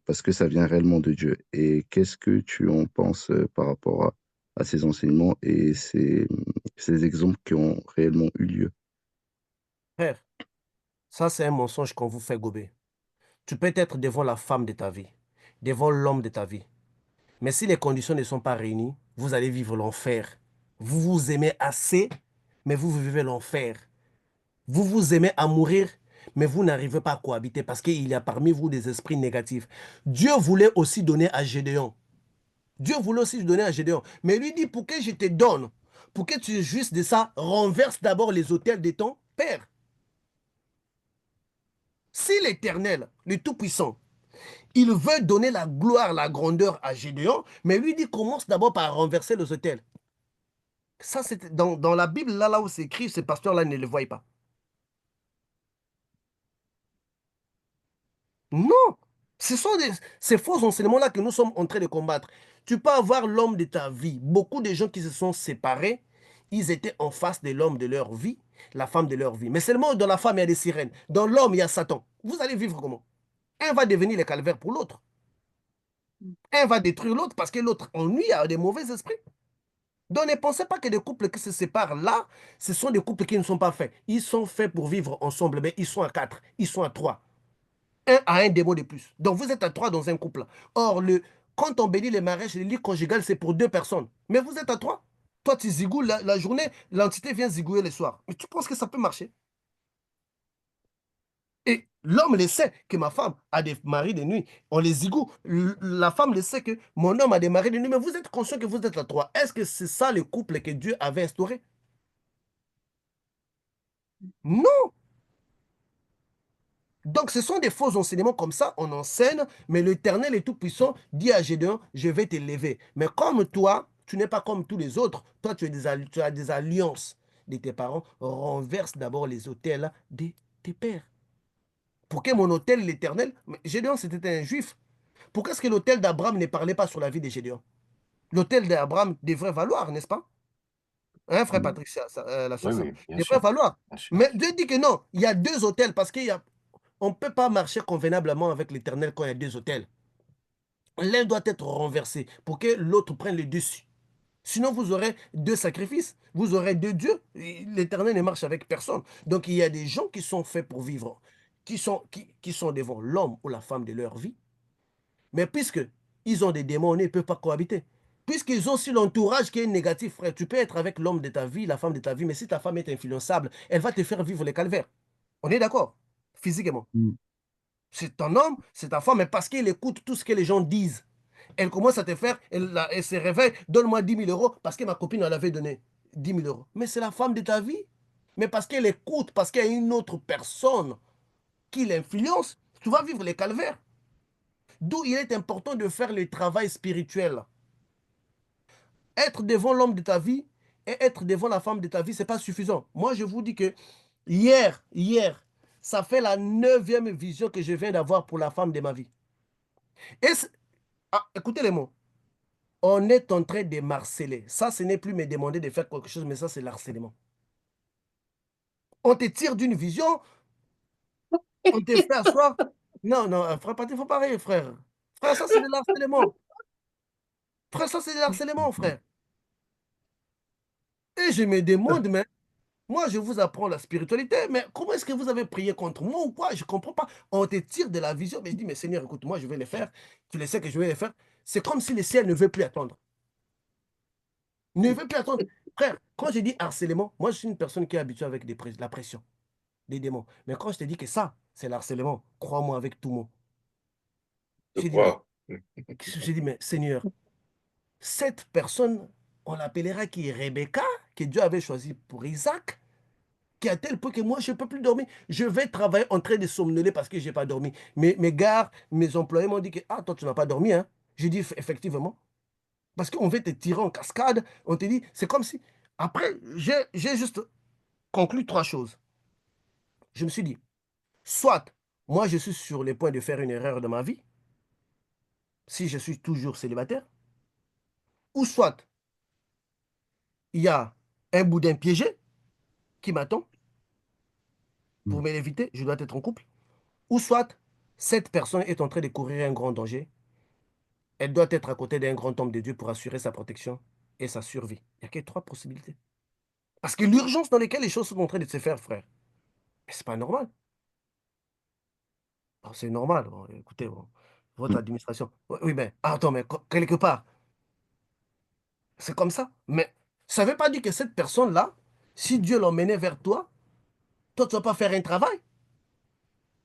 parce que ça vient réellement de Dieu. Et qu'est-ce que tu en penses par rapport à ces enseignements et ces exemples qui ont réellement eu lieu? Frère, ça c'est un mensonge qu'on vous fait gober. Tu peux être devant la femme de ta vie, devant l'homme de ta vie. Mais si les conditions ne sont pas réunies, vous allez vivre l'enfer. Vous vous aimez assez, mais vous vivez l'enfer. Vous vous aimez à mourir, mais vous n'arrivez pas à cohabiter parce qu'il y a parmi vous des esprits négatifs. Dieu voulait aussi donner à Gédéon. Dieu voulait aussi donner à Gédéon. Mais lui dit, pour que je te donne, pour que tu jouisses de ça, renverse d'abord les autels de ton père. Si l'Éternel, le Tout-Puissant, il veut donner la gloire, la grandeur à Gédéon, mais lui dit, commence d'abord par renverser les autels. Ça, c'est dans la Bible, là où c'est écrit, ce pasteur-là ne le voit pas. Non, ce sont ces faux enseignements-là que nous sommes en train de combattre. Tu peux avoir l'homme de ta vie. Beaucoup de gens qui se sont séparés, ils étaient en face de l'homme de leur vie, la femme de leur vie. Mais seulement dans la femme, il y a des sirènes. Dans l'homme, il y a Satan. Vous allez vivre comment? Un va devenir le calvaire pour l'autre. Un va détruire l'autre parce que l'autre, en lui, a des mauvais esprits. Donc ne pensez pas que des couples qui se séparent là, ce sont des couples qui ne sont pas faits. Ils sont faits pour vivre ensemble, mais ils sont à quatre, ils sont à trois. Un a un démon de plus. Donc vous êtes à trois dans un couple. Or, quand on bénit les mariages, le lit conjugal, c'est pour deux personnes. Mais vous êtes à trois. Toi, tu zigouilles la journée, l'entité vient zigouiller le soir. Mais tu penses que ça peut marcher? Et l'homme le sait que ma femme a des maris de nuit. On les zigoue. La femme le sait que mon homme a des maris de nuit. Mais vous êtes conscient que vous êtes à trois. Est-ce que c'est ça le couple que Dieu avait instauré? Non. Donc, ce sont des faux enseignements comme ça, on enseigne, mais l'Éternel est tout-puissant dit à Gédéon, je vais t'élever. Mais comme toi, tu n'es pas comme tous les autres, toi, tu as des alliances de tes parents, renverse d'abord les autels de tes pères. Pour que mon autel, l'Éternel, Gédéon, c'était un juif. Pourquoi est-ce que l'autel d'Abraham ne parlait pas sur la vie de Gédéon? L'autel d'Abraham devrait valoir, n'est-ce pas? Hein, frère Mm. Patrick, la Oui, soeur Sarah, oui, bien devrait sûr, valoir. bien sûr. Mais Dieu dit que non, il y a deux autels parce qu'il y a on ne peut pas marcher convenablement avec l'Éternel quand il y a deux autels. L'un doit être renversé pour que l'autre prenne le dessus. Sinon, vous aurez deux sacrifices, vous aurez deux dieux. L'Éternel ne marche avec personne. Donc, il y a des gens qui sont faits pour vivre, qui sont devant l'homme ou la femme de leur vie. Mais puisque ils ont des démons, ils ne peuvent pas cohabiter. Puisqu'ils ont aussi l'entourage qui est négatif, frère, tu peux être avec l'homme de ta vie, la femme de ta vie, mais si ta femme est influençable, elle va te faire vivre les calvaires. On est d'accord? Physiquement. Mm. C'est ton homme, c'est ta femme, mais parce qu'il écoute tout ce que les gens disent. Elle commence à te faire, elle se réveille, donne-moi 10 000 € parce que ma copine elle avait donné 10 000 €. Mais c'est la femme de ta vie. Mais parce qu'elle écoute, parce qu'il y a une autre personne qui l'influence, tu vas vivre les calvaires. D'où il est important de faire le travail spirituel. Être devant l'homme de ta vie et être devant la femme de ta vie, ce n'est pas suffisant. Moi, je vous dis que hier, ça fait la 9e vision que je viens d'avoir pour la femme de ma vie. Et écoutez les mots. On est en train de marceler. Ça, ce n'est plus me demander de faire quelque chose, mais ça, c'est l'harcèlement. On te tire d'une vision, on te fait asseoir. Non, non, frère, il ne faut pas rire, frère. Frère, ça, c'est de l'harcèlement. Frère, ça, c'est de l'harcèlement, frère. Et je me demande, mais moi, je vous apprends la spiritualité, mais comment est-ce que vous avez prié contre moi ou quoi? Je ne comprends pas. On te tire de la vision, mais je dis, mais Seigneur, écoute, moi, je vais les faire. Tu le sais que je vais les faire. C'est comme si le ciel ne veut plus attendre. Ne veut plus attendre. Frère, quand je dis harcèlement, moi, je suis une personne qui est habituée avec la pression, des démons. Mais quand je te dis que ça, c'est l'harcèlement, crois-moi avec tout mot. Je J'ai dit, crois. mais Seigneur, cette personne, on l'appellera qui est Rebecca, que Dieu avait choisi pour Isaac, qui a tel point que moi, je ne peux plus dormir. Je vais travailler en train de somnoler parce que je n'ai pas dormi. Mes gars, mes employés m'ont dit que, ah, toi, tu n'as pas dormi, hein? J'ai dit, effectivement. Parce qu'on veut te tirer en cascade. On te dit, c'est comme si. Après, j'ai juste conclu 3 choses. Je me suis dit, soit moi, je suis sur le point de faire une erreur de ma vie, si je suis toujours célibataire, ou soit il y a un boudin piégé qui m'attend pour me l'éviter, je dois être en couple, ou soit cette personne est en train de courir un grand danger, elle doit être à côté d'un grand homme de Dieu pour assurer sa protection et sa survie. Il n'y a que 3 possibilités. Parce que l'urgence dans laquelle les choses sont en train de se faire, frère, c'est pas normal. C'est normal. Bon, écoutez, bon, votre Mm. administration. Oui, mais attends, mais quelque part, c'est comme ça. Mais ça ne veut pas dire que cette personne-là, si Dieu l'emmenait vers toi, toi, tu ne vas pas faire un travail.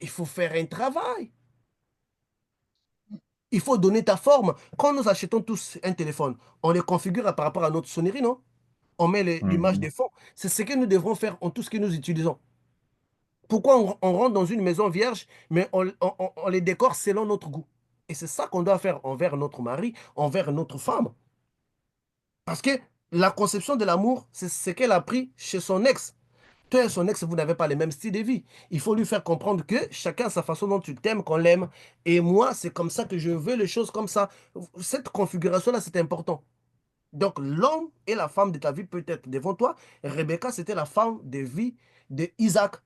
Il faut faire un travail. Il faut donner ta forme. Quand nous achetons tous un téléphone, on le configure par rapport à notre sonnerie, non? On met l'image Mhm. de fond. C'est ce que nous devrons faire en tout ce que nous utilisons. Pourquoi on rentre dans une maison vierge, mais on les décore selon notre goût? Et c'est ça qu'on doit faire envers notre mari, envers notre femme. Parce que la conception de l'amour, c'est ce qu'elle a pris chez son ex. Toi et son ex, vous n'avez pas le même style de vie. Il faut lui faire comprendre que chacun a sa façon dont tu t'aimes, qu'on l'aime. Et moi, c'est comme ça que je veux les choses comme ça. Cette configuration-là, c'est important. Donc, l'homme et la femme de ta vie peut être devant toi. Rebecca, c'était la femme de vie d'Isaac.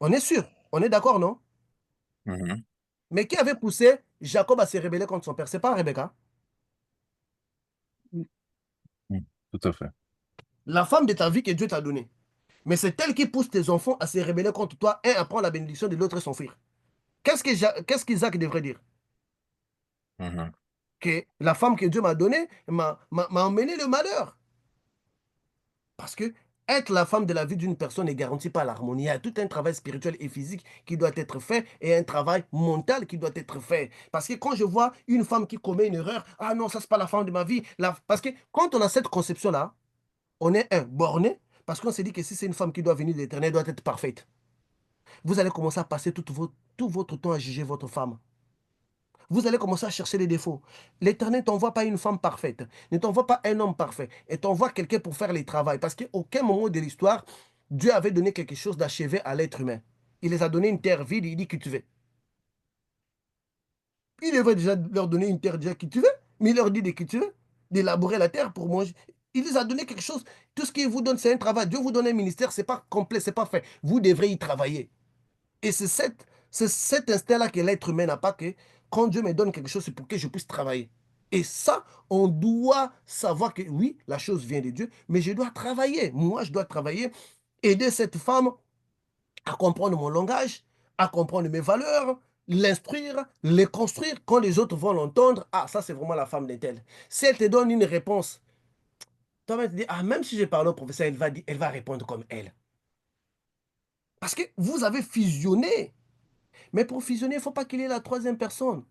On est sûr. On est d'accord, non? Mhm. Mais qui avait poussé Jacob à se rébeller contre son père? C'est pas Rebecca. Mhm. Tout à fait. La femme de ta vie que Dieu t'a donnée. Mais c'est elle qui pousse tes enfants à se rébeller contre toi. Un apprend la bénédiction de l'autre et son frère. Qu'est-ce qu'Isaac devrait dire? Mhm. Que la femme que Dieu m'a donnée m'a emmené le malheur. Parce que être la femme de la vie d'une personne ne garantit pas l'harmonie. Il y a tout un travail spirituel et physique qui doit être fait et un travail mental qui doit être fait. Parce que quand je vois une femme qui commet une erreur, ah non, ça, c'est pas la femme de ma vie. Parce que quand on a cette conception-là, on est un borné parce qu'on s'est dit que si c'est une femme qui doit venir de l'Éternel, elle doit être parfaite. Vous allez commencer à passer tout votre temps à juger votre femme. Vous allez commencer à chercher les défauts. L'Éternel ne t'envoie pas une femme parfaite, ne t'envoie pas un homme parfait, et t'envoie quelqu'un pour faire les travaux. Parce qu'à aucun moment de l'histoire, Dieu avait donné quelque chose d'achevé à l'être humain. Il les a donné une terre vide, il dit cultiver. Il devrait déjà leur donner une terre déjà cultivée, mais il leur dit de cultiver, d'élaborer la terre pour manger. Il les a donné quelque chose. Tout ce qu'il vous donne, c'est un travail. Dieu vous donne un ministère, ce n'est pas complet, ce n'est pas fait. Vous devrez y travailler. Et c'est cet instinct-là que l'être humain n'a pas, que quand Dieu me donne quelque chose, c'est pour que je puisse travailler. Et ça, on doit savoir que oui, la chose vient de Dieu, mais je dois travailler. Moi, je dois travailler, aider cette femme à comprendre mon langage, à comprendre mes valeurs, l'instruire, les construire. Quand les autres vont l'entendre, ah, ça c'est vraiment la femme d'un tel. Si elle te donne une réponse, toi tu te dis, ah, même si je parle au professeur, elle va répondre comme elle. Parce que vous avez fusionné. Mais pour fusionner, il ne faut pas qu'il y ait la troisième personne.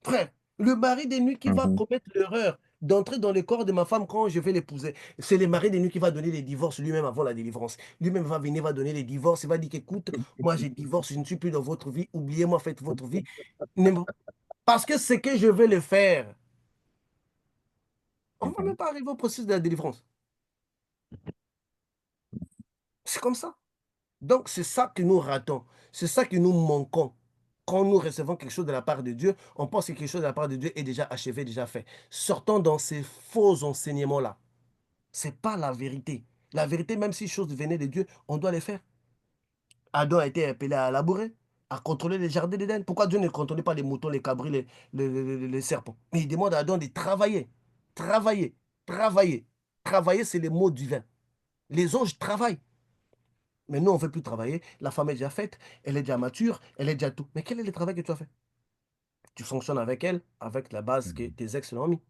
Frère, le mari des nuits qui va Mhm. commettre l'erreur d'entrer dans le corps de ma femme quand je vais l'épouser, c'est le mari des nuits qui va donner les divorces lui-même avant la délivrance. Lui-même va venir, va donner les divorces, il va dire qu'écoute, moi j'ai divorce, je ne suis plus dans votre vie, oubliez-moi, faites votre vie. Parce que c'est que je vais le faire. On ne va même pas arriver au processus de la délivrance. C'est comme ça. Donc c'est ça que nous ratons, c'est ça que nous manquons. Quand nous recevons quelque chose de la part de Dieu, on pense que quelque chose de la part de Dieu est déjà achevé, déjà fait. Sortons dans ces faux enseignements-là. Ce n'est pas la vérité. La vérité, même si les choses venaient de Dieu, on doit les faire. Adam a été appelé à labourer, à contrôler les jardins d'Éden. Pourquoi Dieu ne contrôlait pas les moutons, les cabris, les serpents? Mais il demande à Adam de travailler. Travailler. Travailler. Travailler, c'est les mots divins. Les anges travaillent. Mais nous, on ne veut plus travailler. La femme est déjà faite, elle est déjà mature, elle est déjà tout. Mais quel est le travail que tu as fait? Tu fonctionnes avec elle, avec la base que tes ex l'ont mis.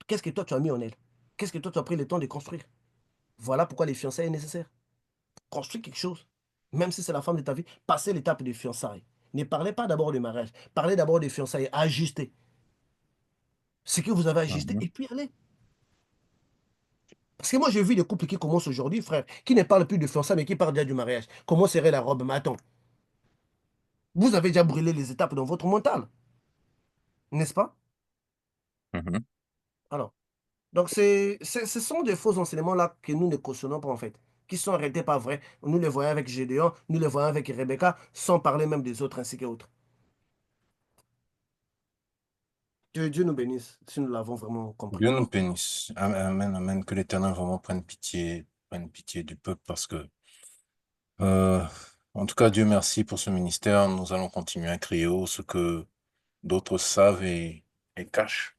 Qu'est-ce que toi, tu as mis en elle? Qu'est-ce que toi, tu as pris le temps de construire? Voilà pourquoi les fiançailles sont nécessaires. Construis quelque chose. Même si c'est la femme de ta vie, passez l'étape des fiançailles. Ne parlez pas d'abord du mariage. Parlez d'abord des fiançailles. Ajustez ce que vous avez ajusté Mhm. et puis allez. Parce que moi, j'ai vu des couples qui commencent aujourd'hui, frère, qui ne parlent plus de fiançailles, mais qui parlent déjà du mariage. Comment serait la robe? Mais attends, vous avez déjà brûlé les étapes dans votre mental, n'est-ce pas? Mhm. Alors, donc, ce sont des faux enseignements-là que nous ne cautionnons pas, en fait, qui sont arrêtés pas vrais. Nous les voyons avec Gédéon, nous les voyons avec Rebecca, sans parler même des autres ainsi que autres. Que Dieu nous bénisse si nous l'avons vraiment compris. Dieu nous bénisse. Amen, amen. Que l'Éternel vraiment prenne pitié du peuple parce que, euh, en tout cas, Dieu merci pour ce ministère. Nous allons continuer à crier haut ce que d'autres savent et cachent.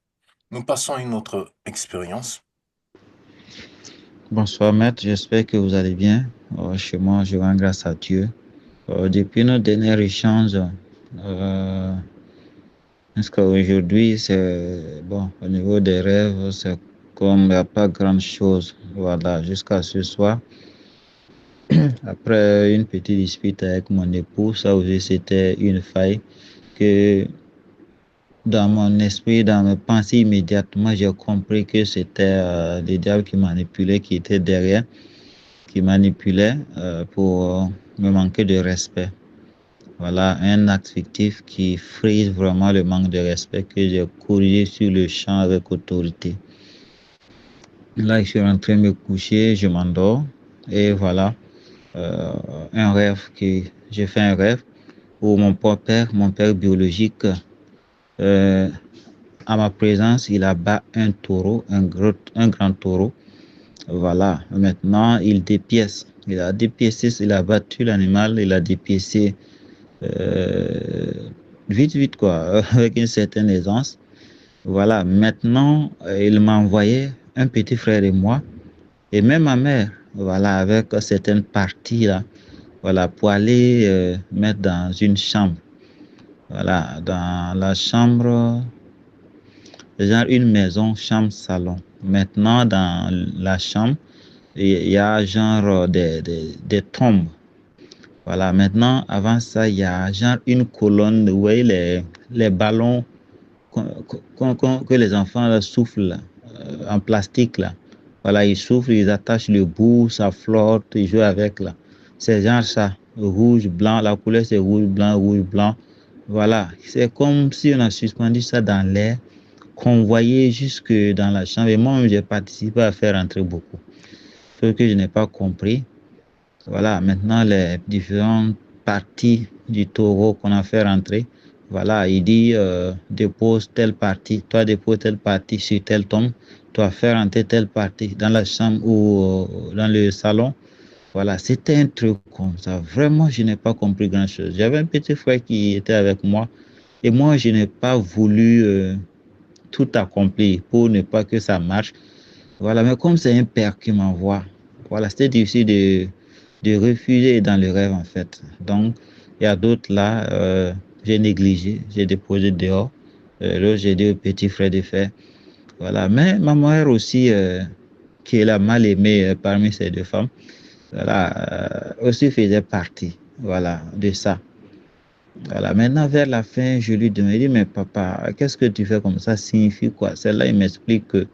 Nous passons à une autre expérience. Bonsoir maître, j'espère que vous allez bien. Chez moi, je rends grâce à Dieu. Depuis notre dernier échange, jusqu'à aujourd'hui, c'est bon, au niveau des rêves, c'est comme il n'y a pas grand-chose. Voilà, jusqu'à ce soir, après une petite dispute avec mon époux, ça aussi c'était une faille que dans mon esprit, dans mes pensées immédiatement, j'ai compris que c'était le diable qui manipulait, qui était derrière, qui manipulait pour me manquer de respect. Voilà, un acte fictif qui frise vraiment le manque de respect que j'ai corrigé sur le champ avec autorité. Là, je suis rentré me coucher, je m'endors et voilà, un rêve j'ai fait un rêve où mon père biologique, à ma présence, il abat un taureau, un grand taureau. Voilà, maintenant il dépièce. Il a dépiécé, il a battu l'animal, il a dépiécé vite, quoi, avec une certaine aisance. Voilà, maintenant il m'a envoyé un petit frère et moi, et même ma mère, voilà, avec certaines parties là, voilà, pour aller mettre dans une chambre. Voilà, dans la chambre, genre une maison, chambre, salon. Maintenant, dans la chambre, il y a genre des tombes. Voilà, maintenant, avant ça, il y a genre une colonne, vous voyez les ballons que les enfants là, soufflent là, en plastique là. Voilà, ils soufflent, ils attachent le bout, ça flotte, ils jouent avec là. C'est genre ça, rouge, blanc, la couleur c'est rouge, blanc. Voilà, c'est comme si on a suspendu ça dans l'air, qu'on voyait jusque dans la chambre. Et moi, j'ai participé à faire entrer beaucoup. Ce que je n'ai pas compris. Voilà, maintenant les différentes parties du taureau qu'on a fait rentrer. Voilà, il dit dépose telle partie, toi dépose telle partie sur telle tombe, toi faire rentrer telle partie dans la chambre ou dans le salon. Voilà, c'était un truc comme ça. Vraiment, je n'ai pas compris grand-chose. J'avais un petit frère qui était avec moi. Et moi, je n'ai pas voulu tout accomplir pour ne pas que ça marche. Voilà, mais comme c'est un père qui m'envoie, voilà, c'était difficile de refuser dans le rêve, en fait. Donc, il y a d'autres là, j'ai négligé, j'ai déposé dehors. Là, j'ai dit au petit frère de faire. Voilà, mais ma mère aussi, qui est la mal aimée parmi ces deux femmes, voilà, aussi faisait partie, voilà, de ça. Voilà, maintenant, vers la fin, je lui demandais, mais papa, qu'est-ce que tu fais comme ça signifie quoi? Celle-là, il m'explique que,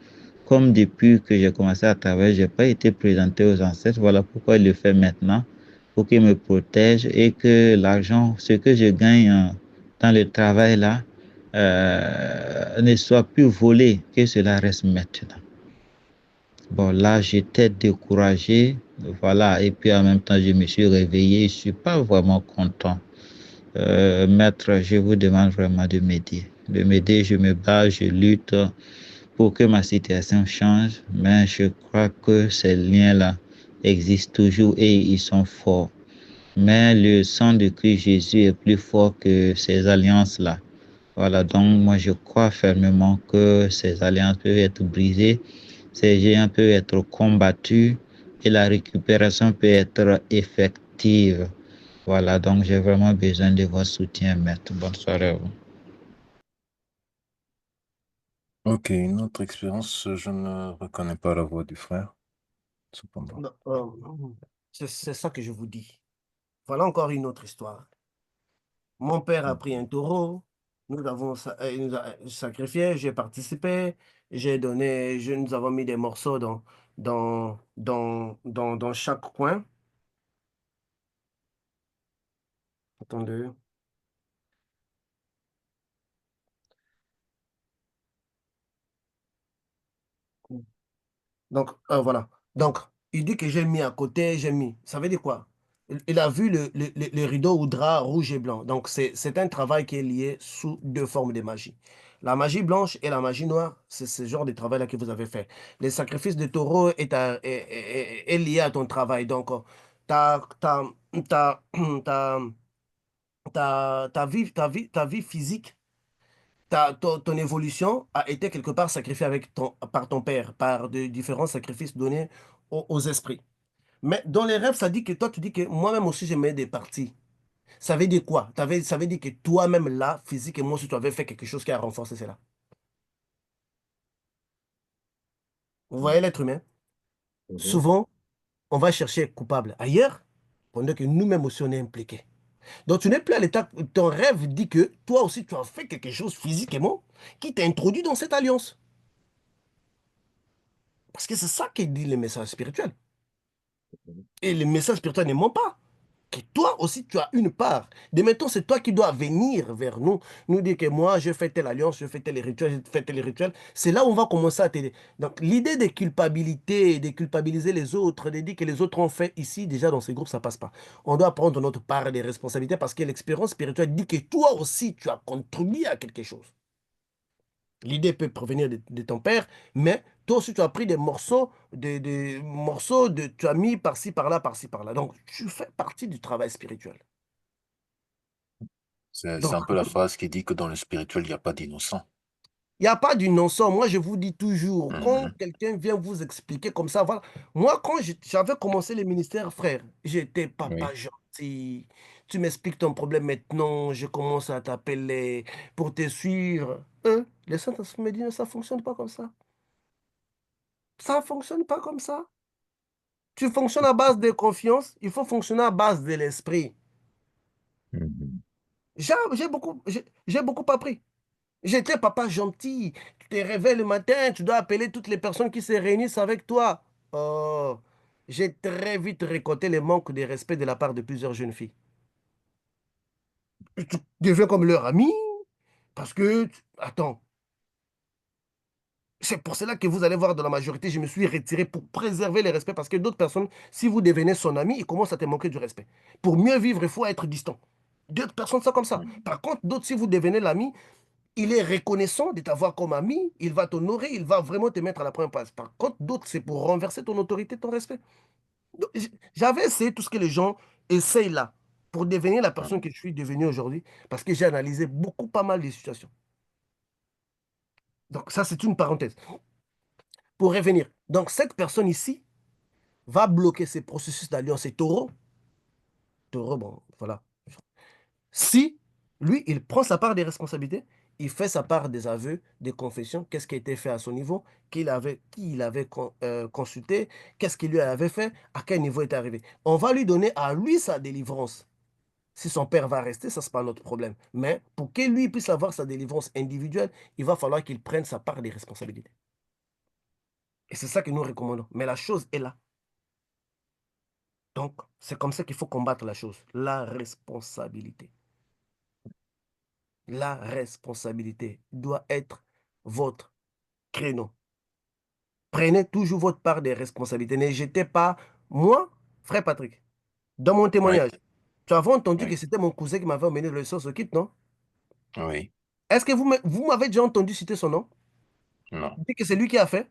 comme depuis que j'ai commencé à travailler, je n'ai pas été présenté aux ancêtres, voilà pourquoi il le fait maintenant, pour qu'il me protège et que l'argent, ce que je gagne dans le travail là, ne soit plus volé, que cela reste maintenant. Bon, là, j'étais découragé, voilà, et puis en même temps, je me suis réveillé, je ne suis pas vraiment content. Maître, je vous demande vraiment de m'aider. De m'aider, je me bats, je lutte pour que ma situation change, mais je crois que ces liens-là existent toujours et ils sont forts. Mais le sang de Christ Jésus est plus fort que ces alliances-là. Voilà, donc moi je crois fermement que ces alliances peuvent être brisées, ces géants peuvent être combattus et la récupération peut être effective. Voilà, donc j'ai vraiment besoin de votre soutien, maître. Bonne soirée à vous. Ok, une autre expérience, je ne reconnais pas la voix du frère, cependant. Non, c'est ça que je vous dis. Voilà encore une autre histoire. Mon père a pris un taureau, il nous a sacrifié, j'ai participé, j'ai donné, nous avons mis des morceaux dans chaque coin. Attendez. Donc, voilà. Donc, il dit que j'ai mis à côté, j'ai mis. Ça veut dire quoi? Il a vu le rideau ou drap rouge et blanc. Donc, c'est un travail qui est lié sous deux formes de magie. La magie blanche et la magie noire, c'est ce genre de travail-là que vous avez fait. Le sacrifice de taureau est lié à ton travail. Donc, ta, ta, ta, ta, ta vie physique, ton évolution a été quelque part sacrifiée par ton père, par de différents sacrifices donnés aux esprits. Mais dans les rêves, ça dit que toi, tu dis que moi-même aussi, j'ai mis des parties. Ça veut dire quoi? Ça veut dire que toi-même, là, physique et moi aussi, tu avais fait quelque chose qui a renforcé cela. Vous voyez l'être humain? Mhm. Souvent, on va chercher coupable ailleurs, pendant que nous-mêmes aussi, on est impliqués. Donc, tu n'es plus à l'état. Ton rêve dit que toi aussi, tu as fait quelque chose physiquement qui t'a introduit dans cette alliance. Parce que c'est ça qui dit le message spirituel. Et le message spirituel ne ment pas. Que toi aussi, tu as une part. De maintenant, c'est toi qui dois venir vers nous, nous dire que moi, je fais telle alliance, je fais tel rituel, je fais tel rituel. C'est là où on va commencer à t'aider. Donc, l'idée de culpabilité, de culpabiliser les autres, de dire que les autres ont fait ici, déjà dans ces groupes, ça passe pas. On doit prendre notre part des responsabilités parce que l'expérience spirituelle dit que toi aussi, tu as contribué à quelque chose. L'idée peut provenir de ton père, mais toi aussi, tu as pris des morceaux, tu as mis par-ci, par-là, par-ci, par-là. Donc, tu fais partie du travail spirituel. C'est Donc, un peu la phrase qui dit que dans le spirituel, il n'y a pas d'innocent. il n'y a pas du non-sens. Moi, je vous dis toujours, quand Mhm. quelqu'un vient vous expliquer comme ça, voilà. Moi, quand j'avais commencé le ministère, frère, j'étais papa Oui. gentil. Tu m'expliques ton problème maintenant, je commence à t'appeler pour te suivre. Les saints me disent, ça ne fonctionne pas comme ça. Ça ne fonctionne pas comme ça. Tu fonctionnes à base de confiance, il faut fonctionner à base de l'esprit. Mhm. J'ai beaucoup appris. J'étais papa gentil. Tu te réveilles le matin, tu dois appeler toutes les personnes qui se réunissent avec toi. Oh, j'ai très vite récolté le manque de respect de la part de plusieurs jeunes filles. Tu deviens comme leur ami parce que, attends, c'est pour cela que vous allez voir dans la majorité, je me suis retiré pour préserver le respect parce que d'autres personnes, si vous devenez son ami, ils commencent à te manquer du respect. Pour mieux vivre, il faut être distant. D'autres personnes sont comme ça. Mhm. Par contre, d'autres, si vous devenez l'ami, il est reconnaissant de t'avoir comme ami, il va t'honorer, il va vraiment te mettre à la première place. Par contre, d'autres, c'est pour renverser ton autorité, ton respect. Donc, j'avais essayé tout ce que les gens essayent là. pour devenir la personne que je suis devenue aujourd'hui, parce que j'ai analysé pas mal de situations. Donc ça, c'est une parenthèse. Pour revenir, donc cette personne ici va bloquer ces processus d'alliance et taureau, bon, voilà. Si, lui, il prend sa part des responsabilités, il fait sa part des aveux, des confessions, qu'est-ce qui a été fait à son niveau, qui il avait consulté, qu'est-ce qu'il lui avait fait, à quel niveau il est arrivé. On va lui donner à lui sa délivrance. Si son père va rester, ça, ce n'est pas notre problème. Mais pour que lui puisse avoir sa délivrance individuelle, il va falloir qu'il prenne sa part des responsabilités. Et c'est ça que nous recommandons. Mais la chose est là. Donc, c'est comme ça qu'il faut combattre la chose. La responsabilité. La responsabilité doit être votre créneau. Prenez toujours votre part des responsabilités. Ne jetez pas. Moi, frère Patrick, dans mon Oui, témoignage, tu avais entendu que oui, c'était mon cousin qui m'avait emmené le sauce au kit, non? oui, Est-ce que vous m'avez déjà entendu citer son nom? non, Dit que c'est lui qui a fait?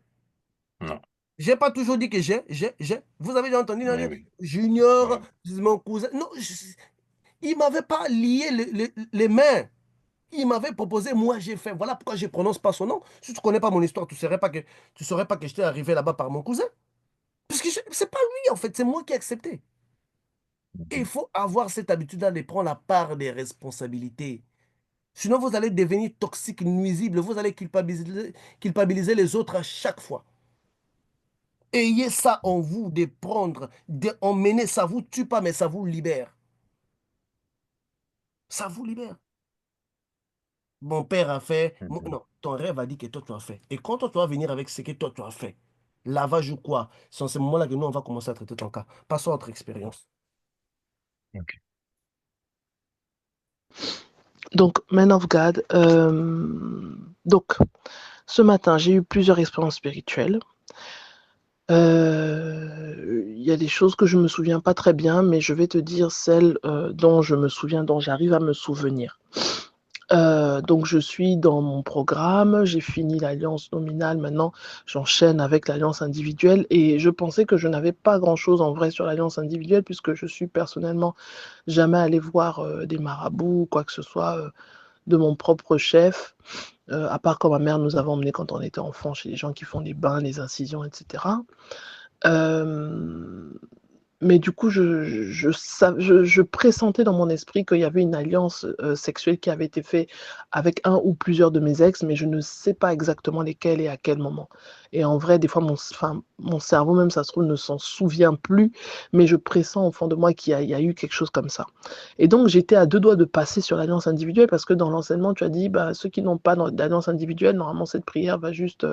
non, J'ai pas toujours dit que j'ai. Vous avez déjà entendu, non, oui, oui, Junior, oui, c'est mon cousin. Non, il m'avait pas lié les mains. Il m'avait proposé, moi j'ai fait. Voilà pourquoi je ne prononce pas son nom. Si tu ne connais pas mon histoire, tu ne saurais pas que j'étais arrivé là-bas par mon cousin. Parce que c'est pas lui, en fait, c'est moi qui ai accepté. Et il faut avoir cette habitude-là de prendre la part des responsabilités. Sinon, vous allez devenir toxique, nuisible. Vous allez culpabiliser les autres à chaque fois. Ayez ça en vous, de prendre, d'emmener, ça vous tue pas, mais ça vous libère. Ça vous libère. Mon père a fait. mhm, Non, ton rêve a dit que toi, tu as fait. Et quand toi, tu vas venir avec ce que toi, tu as fait, lavage ou quoi, c'est en ce moment-là que nous, on va commencer à traiter ton cas. Passons à notre expérience. ok, Donc, Man of God, donc, ce matin, j'ai eu plusieurs expériences spirituelles. Il y a des choses que je me souviens pas très bien, mais je vais te dire celles dont je me souviens, dont j'arrive à me souvenir. Donc je suis dans mon programme, j'ai fini l'alliance nominale, maintenant j'enchaîne avec l'alliance individuelle et je pensais que je n'avais pas grand-chose en vrai sur l'alliance individuelle puisque je suis personnellement jamais allée voir des marabouts ou quoi que ce soit de mon propre chef, à part quand ma mère nous avait emmenés quand on était enfant chez les gens qui font des bains, des incisions, etc. Mais du coup, je pressentais dans mon esprit qu'il y avait une alliance sexuelle qui avait été faite avec un ou plusieurs de mes ex, mais je ne sais pas exactement lesquels et à quel moment. Et en vrai, des fois, mon cerveau, même ça se trouve, ne s'en souvient plus, mais je pressens au fond de moi qu'il y a eu quelque chose comme ça. Et donc, j'étais à deux doigts de passer sur l'alliance individuelle parce que dans l'enseignement, tu as dit, bah, ceux qui n'ont pas d'alliance individuelle, normalement, cette prière va juste...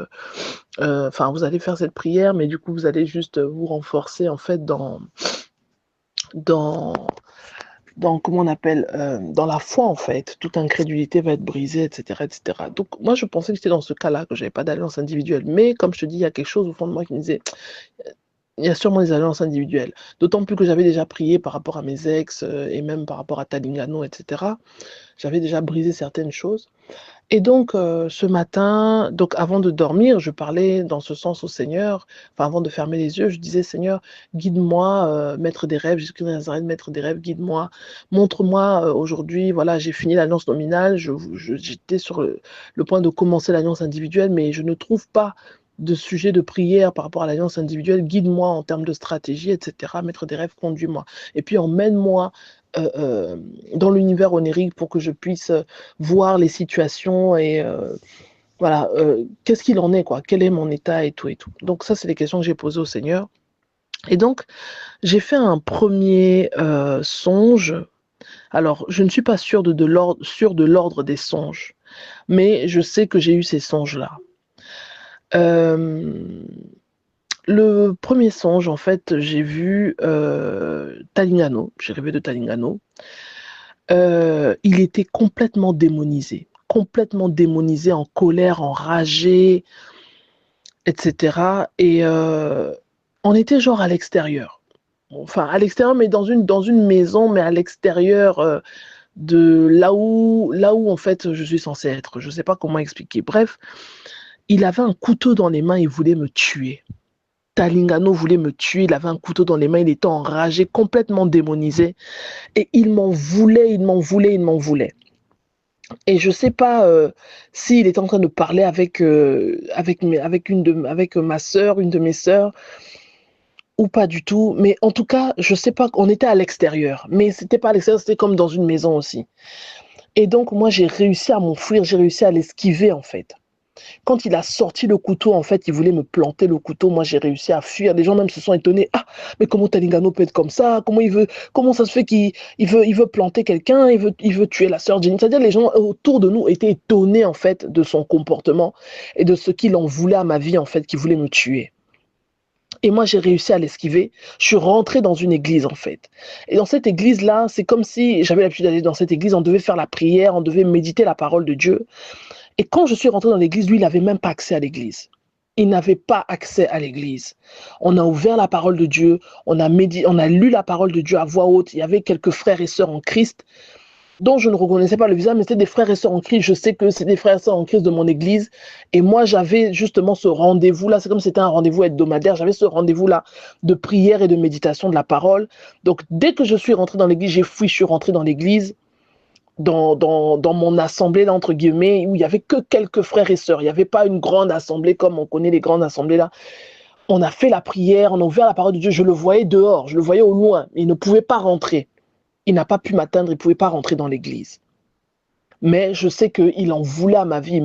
Enfin, vous allez faire cette prière, mais du coup, vous allez juste vous renforcer, en fait, dans comment on appelle, dans la foi, en fait. Toute incrédulité va être brisée, etc., etc. Donc, moi, je pensais que c'était dans ce cas-là, que j'avais pas d'alliance individuelle. Mais, comme je te dis, il y a quelque chose au fond de moi qui me disait, il y a sûrement des alliances individuelles. D'autant plus que j'avais déjà prié par rapport à mes ex, et même par rapport à Talingano, etc. J'avais déjà brisé certaines choses. Et donc, ce matin, donc avant de dormir, je parlais dans ce sens au Seigneur. Enfin, avant de fermer les yeux, je disais: «Seigneur, guide-moi, maître des rêves, Jésus-Christ de Nazareth, maître des rêves, guide-moi. Montre-moi, aujourd'hui, voilà, j'ai fini l'alliance nominale, j'étais sur le point de commencer l'alliance individuelle, mais je ne trouve pas de sujet de prière par rapport à l'alliance individuelle. Guide-moi en termes de stratégie, et cetera. Maître des rêves, conduis-moi. Et puis emmène-moi, dans l'univers onirique pour que je puisse, voir les situations et voilà, qu'est-ce qu'il en est, quoi? Quel est mon état et tout et tout. Donc ça, c'est les questions que j'ai posées au Seigneur et donc j'ai fait un premier songe. Alors, je ne suis pas sûre de l'ordre des songes, mais je sais que j'ai eu ces songes-là. Hem, le premier songe, en fait, j'ai vu, Talingano, j'ai rêvé de Talingano. Il était complètement démonisé, en colère, enragé, et cetera et on était genre à l'extérieur. Enfin, à l'extérieur, mais dans une maison, mais à l'extérieur, de là où en fait, je suis censée être. Je sais pas comment expliquer. Bref, il avait un couteau dans les mains, il voulait me tuer. Talingano voulait me tuer, il avait un couteau dans les mains, il était enragé, complètement démonisé. Et il m'en voulait, il m'en voulait, il m'en voulait. Et je ne sais pas s'il était en train de parler avec ma sœur, une de mes sœurs, ou pas du tout. Mais en tout cas, je ne sais pas, on était à l'extérieur. Mais c'était pas à l'extérieur, c'était comme dans une maison aussi. Et donc, moi, j'ai réussi à m'enfuir, j'ai réussi à l'esquiver, en fait. Quand il a sorti le couteau, en fait, il voulait me planter le couteau. Moi, j'ai réussi à fuir. Les gens même se sont étonnés. Ah, mais comment Talingano peut être comme ça? Comment ça se fait qu'il veut planter quelqu'un? Il veut tuer la sœur Jenny. C'est-à-dire, les gens autour de nous étaient étonnés, en fait, de son comportement et de ce qu'il en voulait à ma vie, en fait, qu'il voulait me tuer. Et moi, j'ai réussi à l'esquiver. Je suis rentrée dans une église, en fait. Et dans cette église-là, c'est comme si j'avais l'habitude d'aller dans cette église. On devait faire la prière, on devait méditer la parole de Dieu. Et quand je suis rentrée dans l'église, lui, il n'avait même pas accès à l'église. Il n'avait pas accès à l'église. On a ouvert la parole de Dieu, on a lu la parole de Dieu à voix haute. Il y avait quelques frères et sœurs en Christ dont je ne reconnaissais pas le visage, mais c'était des frères et sœurs en Christ. Je sais que c'est des frères et sœurs en Christ de mon église. Et moi, j'avais justement ce rendez-vous-là. C'est comme si c'était un rendez-vous hebdomadaire. J'avais ce rendez-vous-là de prière et de méditation de la parole. Donc, dès que je suis rentrée dans l'église, j'ai fui, je suis rentrée dans l'église. Dans mon assemblée, là, entre guillemets, où il n'y avait que quelques frères et sœurs. Il n'y avait pas une grande assemblée comme on connaît les grandes assemblées là. On a fait la prière, on a ouvert la parole de Dieu. Je le voyais dehors, je le voyais au loin. Il ne pouvait pas rentrer. Il n'a pas pu m'atteindre, il ne pouvait pas rentrer dans l'église. Mais je sais qu'il en voulait à ma vie.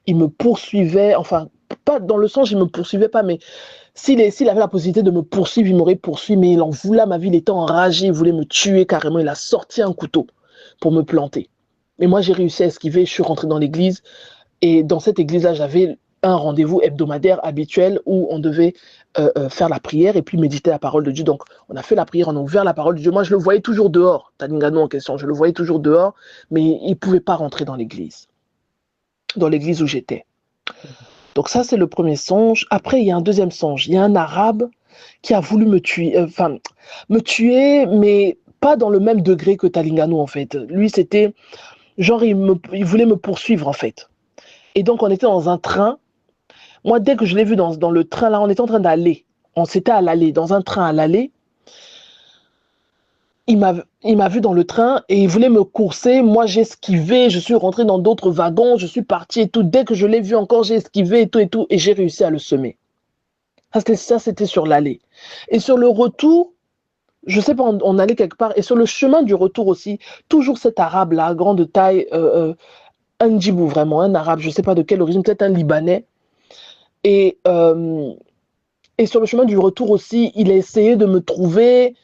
Il me poursuivait, enfin, pas dans le sens, il ne me poursuivait pas, mais s'il avait la possibilité de me poursuivre, il m'aurait poursuivi. Mais il en voulait à ma vie, il était enragé, il voulait me tuer carrément. Il a sorti un couteau pour me planter. Et moi, j'ai réussi à esquiver, je suis rentrée dans l'église. Et dans cette église-là, j'avais un rendez-vous hebdomadaire habituel où on devait faire la prière et puis méditer la parole de Dieu. Donc, on a fait la prière, on a ouvert la parole de Dieu. Moi, je le voyais toujours dehors, Talingano en question. Je le voyais toujours dehors, mais il ne pouvait pas rentrer dans l'église où j'étais. Donc ça, c'est le premier songe. Après, il y a un deuxième songe. Il y a un arabe qui a voulu me tuer, mais pas dans le même degré que Talingano, en fait. Lui, c'était genre, il voulait me poursuivre, en fait. Et donc, on était dans un train. Moi, dès que je l'ai vu dans le train, là, on était en train d'aller. On s'était à l'aller, dans un train à l'aller. Il m'a vu dans le train et il voulait me courser. Moi, j'ai esquivé. Je suis rentrée dans d'autres wagons. Je suis partie et tout. Dès que je l'ai vu encore, j'ai esquivé et tout et tout. Et j'ai réussi à le semer. Ça, c'était sur l'aller. Et sur le retour, je sais pas, on allait quelque part. Et sur le chemin du retour aussi, toujours cet arabe-là, grande taille, un djibou vraiment, un arabe, je sais pas de quelle origine, peut-être un libanais. Et sur le chemin du retour aussi, il a essayé de me trouver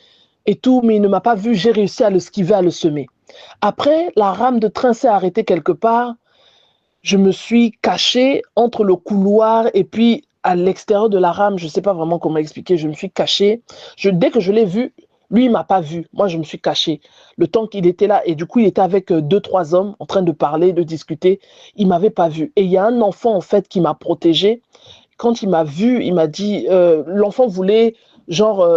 et tout, mais il ne m'a pas vu. J'ai réussi à le esquiver, à le semer. Après, la rame de train s'est arrêtée quelque part. Je me suis cachée entre le couloir et puis à l'extérieur de la rame. Je ne sais pas vraiment comment expliquer. Je me suis cachée. Dès que je l'ai vu, lui, il ne m'a pas vu. Moi, je me suis cachée. Le temps qu'il était là, et du coup, il était avec 2-3 hommes en train de parler, de discuter. Il ne m'avait pas vu. Et il y a un enfant, en fait, qui m'a protégée. Quand il m'a vu, il m'a dit, l'enfant voulait, genre,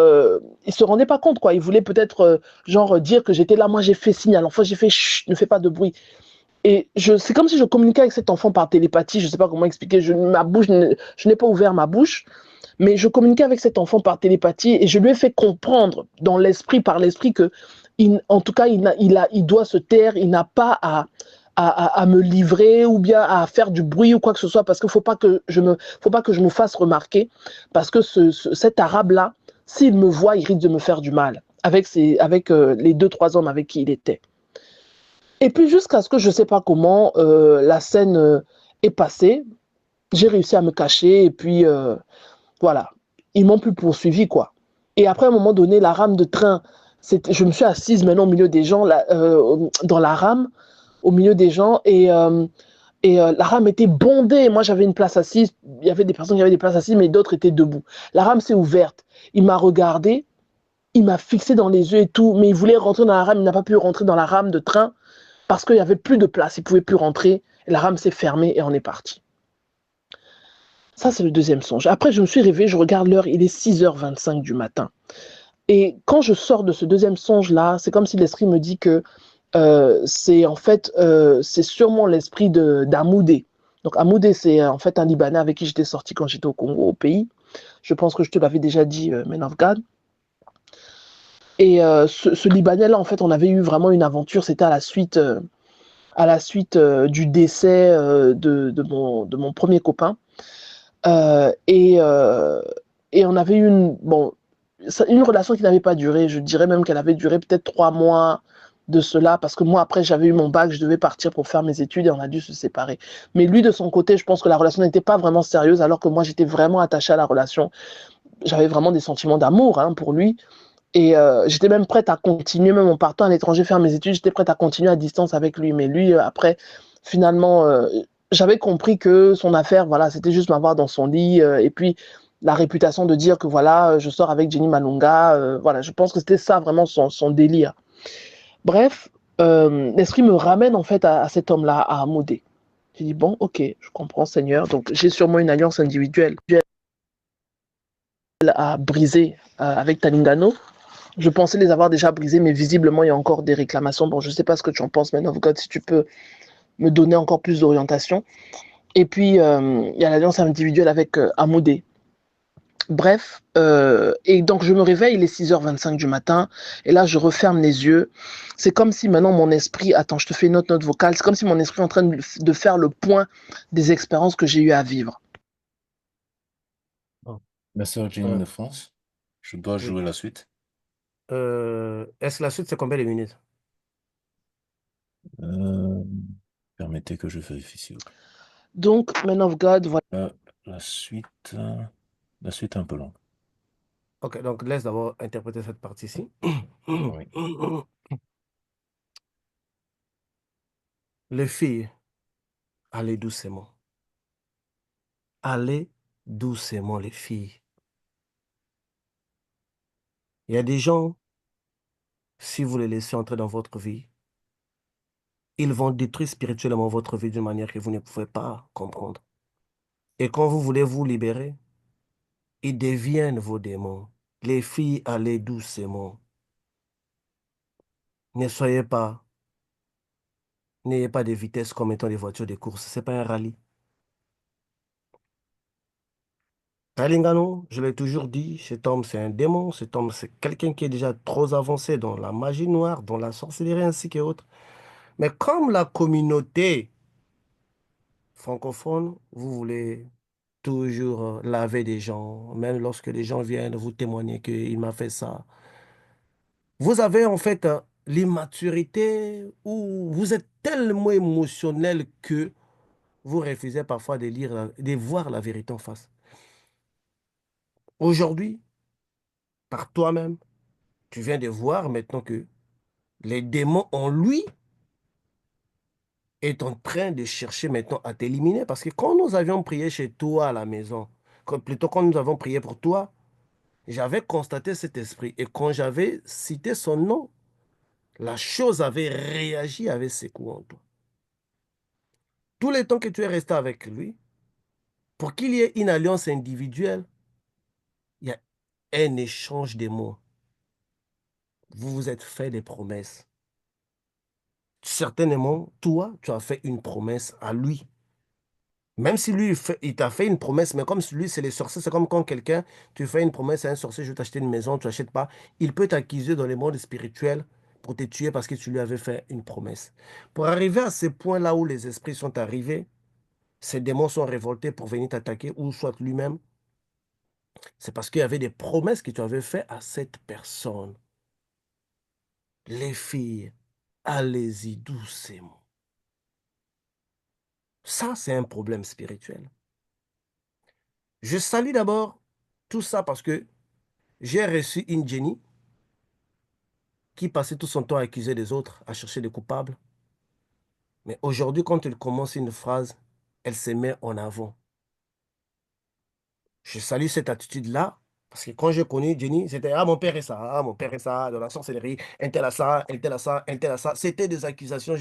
il se rendait pas compte, quoi. Il voulait peut-être, genre, dire que j'étais là. Moi, j'ai fait signe à l'enfant, j'ai fait, chut, ne fais pas de bruit. Et c'est comme si je communiquais avec cet enfant par télépathie. Je ne sais pas comment expliquer. Je n'ai pas ouvert ma bouche, mais je communiquais avec cet enfant par télépathie et je lui ai fait comprendre dans l'esprit, par l'esprit, que, en tout cas, il doit se taire. Il n'a pas à me livrer ou bien à faire du bruit ou quoi que ce soit, parce qu'il ne faut pas que je me fasse remarquer, parce que cet arabe-là, s'il me voit, il risque de me faire du mal avec les 2-3 hommes avec qui il était. Et puis jusqu'à ce que je ne sais pas comment la scène est passée, j'ai réussi à me cacher et puis voilà, ils m'ont plus poursuivi, quoi. Et après, à un moment donné, la rame de train, je me suis assise maintenant au milieu des gens, dans la rame, au milieu des gens, et la rame était bondée. Moi, j'avais une place assise, il y avait des personnes qui avaient des places assises, mais d'autres étaient debout. La rame s'est ouverte, il m'a regardé, il m'a fixé dans les yeux et tout, mais il voulait rentrer dans la rame, il n'a pas pu rentrer dans la rame de train, parce qu'il n'y avait plus de place, il ne pouvait plus rentrer, la rame s'est fermée et on est parti. Ça, c'est le deuxième songe. Après, je me suis réveillée, je regarde l'heure, il est 6h25 du matin. Et quand je sors de ce deuxième songe-là, c'est comme si l'esprit me dit que c'est sûrement l'esprit d'Amoudé. Donc Amoudé, c'est en fait un Libanais avec qui j'étais sortie quand j'étais au Congo, au pays. Je pense que je te l'avais déjà dit, Man of God. Et ce Libanais-là, en fait, on avait eu vraiment une aventure. C'était à la suite du décès de mon premier copain. Euh, et, euh, et on avait eu une relation qui n'avait pas duré. Je dirais même qu'elle avait duré peut-être 3 mois de cela, parce que moi, après, j'avais eu mon bac, je devais partir pour faire mes études et on a dû se séparer. Mais lui, de son côté, je pense que la relation n'était pas vraiment sérieuse, alors que moi, j'étais vraiment attachée à la relation. J'avais vraiment des sentiments d'amour pour lui. Et j'étais même prête à continuer, même en partant à l'étranger faire mes études, j'étais prête à continuer à distance avec lui. Mais lui, après, finalement, j'avais compris que son affaire, voilà, c'était juste m'avoir dans son lit. Et puis, la réputation de dire que, voilà, je sors avec Jenny Malunga. Voilà, je pense que c'était ça vraiment son délire. Bref, l'esprit me ramène en fait à cet homme-là, à Amoudé. J'ai dit, bon, ok, je comprends, Seigneur. Donc, j'ai sûrement une alliance individuelle à briser avec Talingano. Je pensais les avoir déjà brisés, mais visiblement, il y a encore des réclamations. Bon, je ne sais pas ce que tu en penses, Man of God, si tu peux me donner encore plus d'orientation. Et puis, il y a l'alliance individuelle avec Amoudé. Bref, et donc je me réveille, il est 6h25 du matin, et là, je referme les yeux. C'est comme si maintenant mon esprit... Attends, je te fais une autre note vocale. C'est comme si mon esprit est en train de faire le point des expériences que j'ai eu à vivre. Bon. Ma sœur Jenny Euh, de France, je dois oui. jouer la suite. Est-ce que la suite, c'est combien de minutes? Permettez que je vérifie, s'il vous plaît. Donc, Man of God, voilà. La suite est un peu longue. Ok, donc laisse d'abord interpréter cette partie-ci. Oui. Les filles, allez doucement. Allez doucement, les filles. Il y a des gens, si vous les laissez entrer dans votre vie, ils vont détruire spirituellement votre vie d'une manière que vous ne pouvez pas comprendre. Et quand vous voulez vous libérer, ils deviennent vos démons. Les filles, allez doucement. Ne soyez pas, n'ayez pas de vitesse comme étant des voitures de course. Ce n'est pas un rallye. Talingano, je l'ai toujours dit, cet homme c'est un démon, cet homme c'est quelqu'un qui est déjà trop avancé dans la magie noire, dans la sorcellerie ainsi que autres. Mais comme la communauté francophone, vous voulez toujours laver des gens, même lorsque les gens viennent vous témoigner qu'il m'a fait ça. Vous avez en fait l'immaturité où vous êtes tellement émotionnel que vous refusez parfois de lire, de voir la vérité en face. Aujourd'hui, par toi-même, tu viens de voir maintenant que les démons en lui est en train de chercher maintenant à t'éliminer. Parce que quand nous avions prié chez toi à la maison, plutôt quand nous avons prié pour toi, j'avais constaté cet esprit. Et quand j'avais cité son nom, la chose avait réagi, avait secoué en toi. Tout le temps que tu es resté avec lui, pour qu'il y ait une alliance individuelle, il y a un échange de mots. Vous vous êtes fait des promesses. Certainement, toi, tu as fait une promesse à lui. Même si lui, il t'a fait une promesse, mais comme lui, c'est les sorciers, c'est comme quand quelqu'un, tu fais une promesse à un sorcier, je vais t'acheter une maison, tu n'achètes pas, il peut t'accuser dans le monde spirituel pour te tuer parce que tu lui avais fait une promesse. Pour arriver à ce point-là où les esprits sont arrivés, ces démons sont révoltés pour venir t'attaquer, ou soit lui-même, c'est parce qu'il y avait des promesses que tu avais faites à cette personne. Les filles, allez-y doucement. Ça, c'est un problème spirituel. Je salue d'abord tout ça parce que j'ai reçu une Jenny qui passait tout son temps à accuser les autres, à chercher des coupables. Mais aujourd'hui, quand elle commence une phrase, elle se met en avant. Je salue cette attitude-là, parce que quand j'ai connu Jenny, c'était « Ah, mon père est ça, ah, mon père est ça, dans la sorcellerie, un tel a ça, un tel a ça, un tel a ça. » C'était des accusations.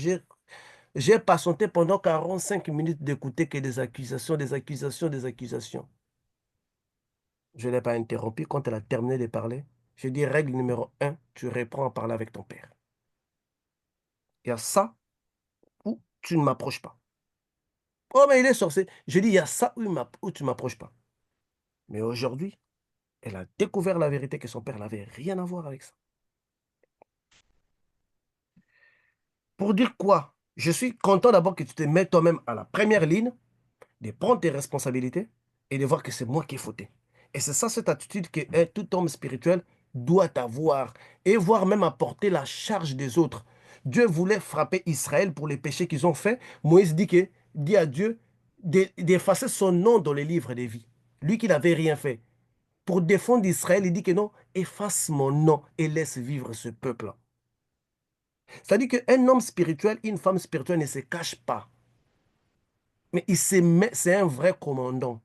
J'ai patienté pendant 45 minutes d'écouter que des accusations, des accusations, des accusations. Je ne l'ai pas interrompu. Quand elle a terminé de parler, je dis, règle numéro 1, tu reprends à parler avec ton père. Il y a ça où tu ne m'approches pas. Oh, mais il est sorcier. Je dis, il y a ça où tu ne m'approches pas. Mais aujourd'hui, elle a découvert la vérité que son père n'avait rien à voir avec ça. Pour dire quoi? Je suis content d'abord que tu te mets toi-même à la première ligne, de prendre tes responsabilités et de voir que c'est moi qui ai fauté. Et c'est ça, cette attitude que tout homme spirituel doit avoir et voire même apporter la charge des autres. Dieu voulait frapper Israël pour les péchés qu'ils ont faits. Moïse dit à Dieu d'effacer son nom dans les livres des vies. Lui qui n'avait rien fait. Pour défendre Israël, il dit que non, efface mon nom et laisse vivre ce peuple-là. C'est-à-dire qu'un homme spirituel, une femme spirituelle ne se cache pas. Mais c'est un vrai commandant.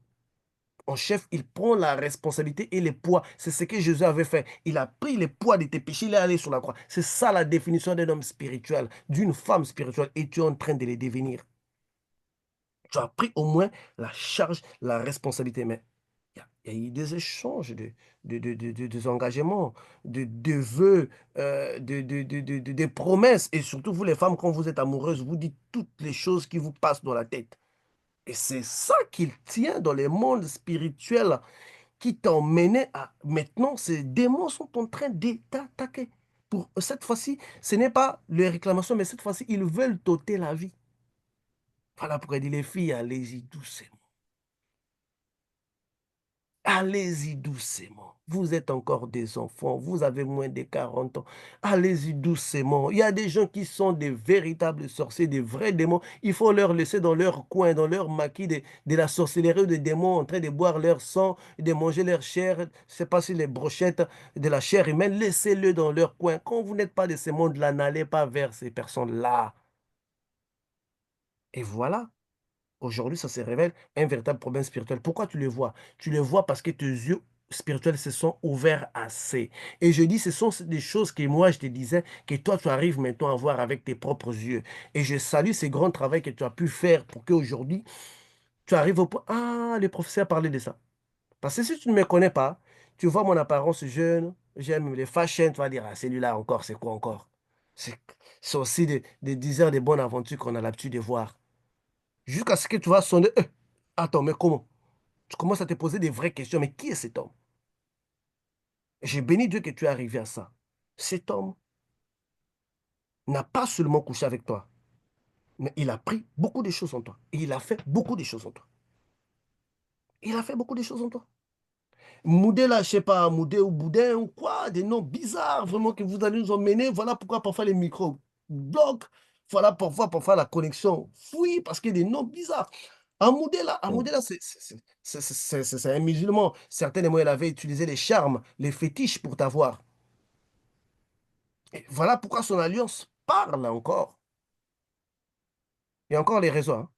En chef, il prend la responsabilité et les poids. C'est ce que Jésus avait fait. Il a pris les poids de tes péchés, il est allé sur la croix. C'est ça la définition d'un homme spirituel, d'une femme spirituelle, et tu es en train de les devenir. Tu as pris au moins la charge, la responsabilité. Mais il y a eu des échanges, des engagements, de vœux, des promesses. Et surtout, vous les femmes, quand vous êtes amoureuses, vous dites toutes les choses qui vous passent dans la tête. Et c'est ça qu'il tient dans les mondes spirituels qui t'ont mené à... Maintenant, ces démons sont en train de t'attaquer. Pour cette fois-ci, ce n'est pas les réclamations, mais cette fois-ci, ils veulent t'ôter la vie. Voilà pourquoi il dit les filles, allez-y doucement. Allez-y doucement. Vous êtes encore des enfants, vous avez moins de 40 ans. Allez-y doucement. Il y a des gens qui sont des véritables sorciers, des vrais démons. Il faut leur laisser dans leur coin, dans leur maquis de la sorcellerie des démons, en train de boire leur sang, de manger leur chair. Je ne sais pas si les brochettes de la chair humaine, laissez-le dans leur coin. Quand vous n'êtes pas de ce monde-là, n'allez pas vers ces personnes-là. Et voilà. Aujourd'hui, ça se révèle un véritable problème spirituel. Pourquoi tu le vois? Tu le vois parce que tes yeux spirituels se sont ouverts assez. Et je dis, ce sont des choses que moi, je te disais, que toi, tu arrives maintenant à voir avec tes propres yeux. Et je salue ce grand travail que tu as pu faire pour qu'aujourd'hui, tu arrives au point... Ah, le professeur a parlé de ça. Parce que si tu ne me connais pas, tu vois mon apparence jeune, j'aime les fashion, tu vas dire, ah, celui-là encore, c'est quoi encore? C'est c'est aussi des dizaines de bonnes aventures qu'on a l'habitude de voir. Jusqu'à ce que tu vas sonner. Attends, mais comment? Tu commences à te poser des vraies questions. Mais qui est cet homme? J'ai béni Dieu que tu es arrivé à ça. Cet homme n'a pas seulement couché avec toi, mais il a pris beaucoup de choses en toi. Et il a fait beaucoup de choses en toi. Il a fait beaucoup de choses en toi. Moudé là, je sais pas, Moudé ou Boudin ou quoi, des noms bizarres vraiment que vous allez nous emmener. Voilà pourquoi parfois les micros bloquent. Voilà parfois la connexion fouille parce qu'il y a des noms bizarres. Amoudé là, c'est un musulman. Certainement, il avait utilisé les charmes, les fétiches pour t'avoir. Et voilà pourquoi son alliance parle encore. Il y a encore les réseaux, hein,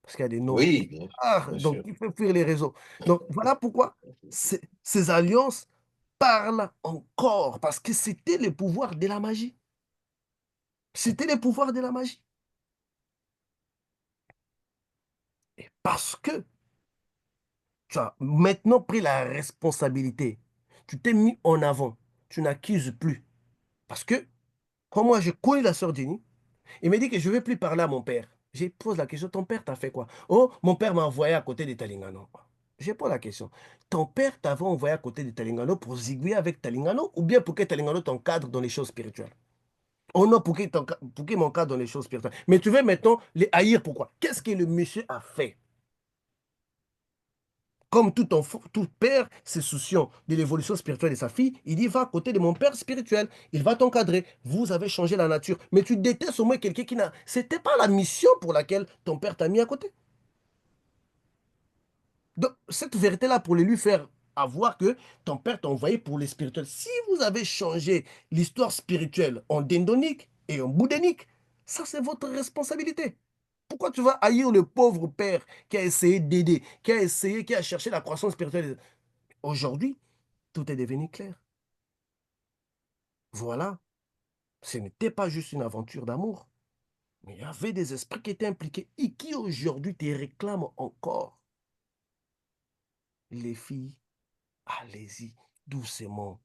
parce qu'il y a des noms Oui, bizarres, bien donc sûr. il faut fuir les réseaux. Donc voilà pourquoi ces alliances parlent encore, parce que c'était le pouvoir de la magie. C'était le pouvoir de la magie. Et parce que tu as maintenant pris la responsabilité, tu t'es mis en avant, tu n'accuses plus. Parce que, quand moi je connais la sœur Jenny, il me dit que je ne vais plus parler à mon père. Je pose la question, ton père t'a fait quoi? Oh, mon père m'a envoyé à côté de Talingano. Je pose la question, ton père t'avait envoyé à côté de Talingano pour zigouiller avec Talingano ou bien pour que Talingano t'encadre dans les choses spirituelles? Oh non, pour qu'il m'encadre dans les choses spirituelles. Mais tu veux maintenant les haïr, pourquoi? Qu'est-ce que le monsieur a fait? Comme tout enfant, tout père se souciant de l'évolution spirituelle de sa fille, il dit, va à côté de mon père spirituel, il va t'encadrer. Vous avez changé la nature. Mais tu détestes au moins quelqu'un qui n'a... C'était pas la mission pour laquelle ton père t'a mis à côté. Donc, cette vérité-là, pour lui faire avoir que ton père t'a envoyé pour les spirituels. Si vous avez changé l'histoire spirituelle en dendonique et en boudénique, ça, c'est votre responsabilité. Pourquoi tu vas haïr le pauvre père qui a essayé d'aider, qui a essayé, qui a cherché la croissance spirituelle? Aujourd'hui, tout est devenu clair. Voilà, ce n'était pas juste une aventure d'amour, mais il y avait des esprits qui étaient impliqués et qui aujourd'hui te réclament encore. Les filles, allez-y, doucement.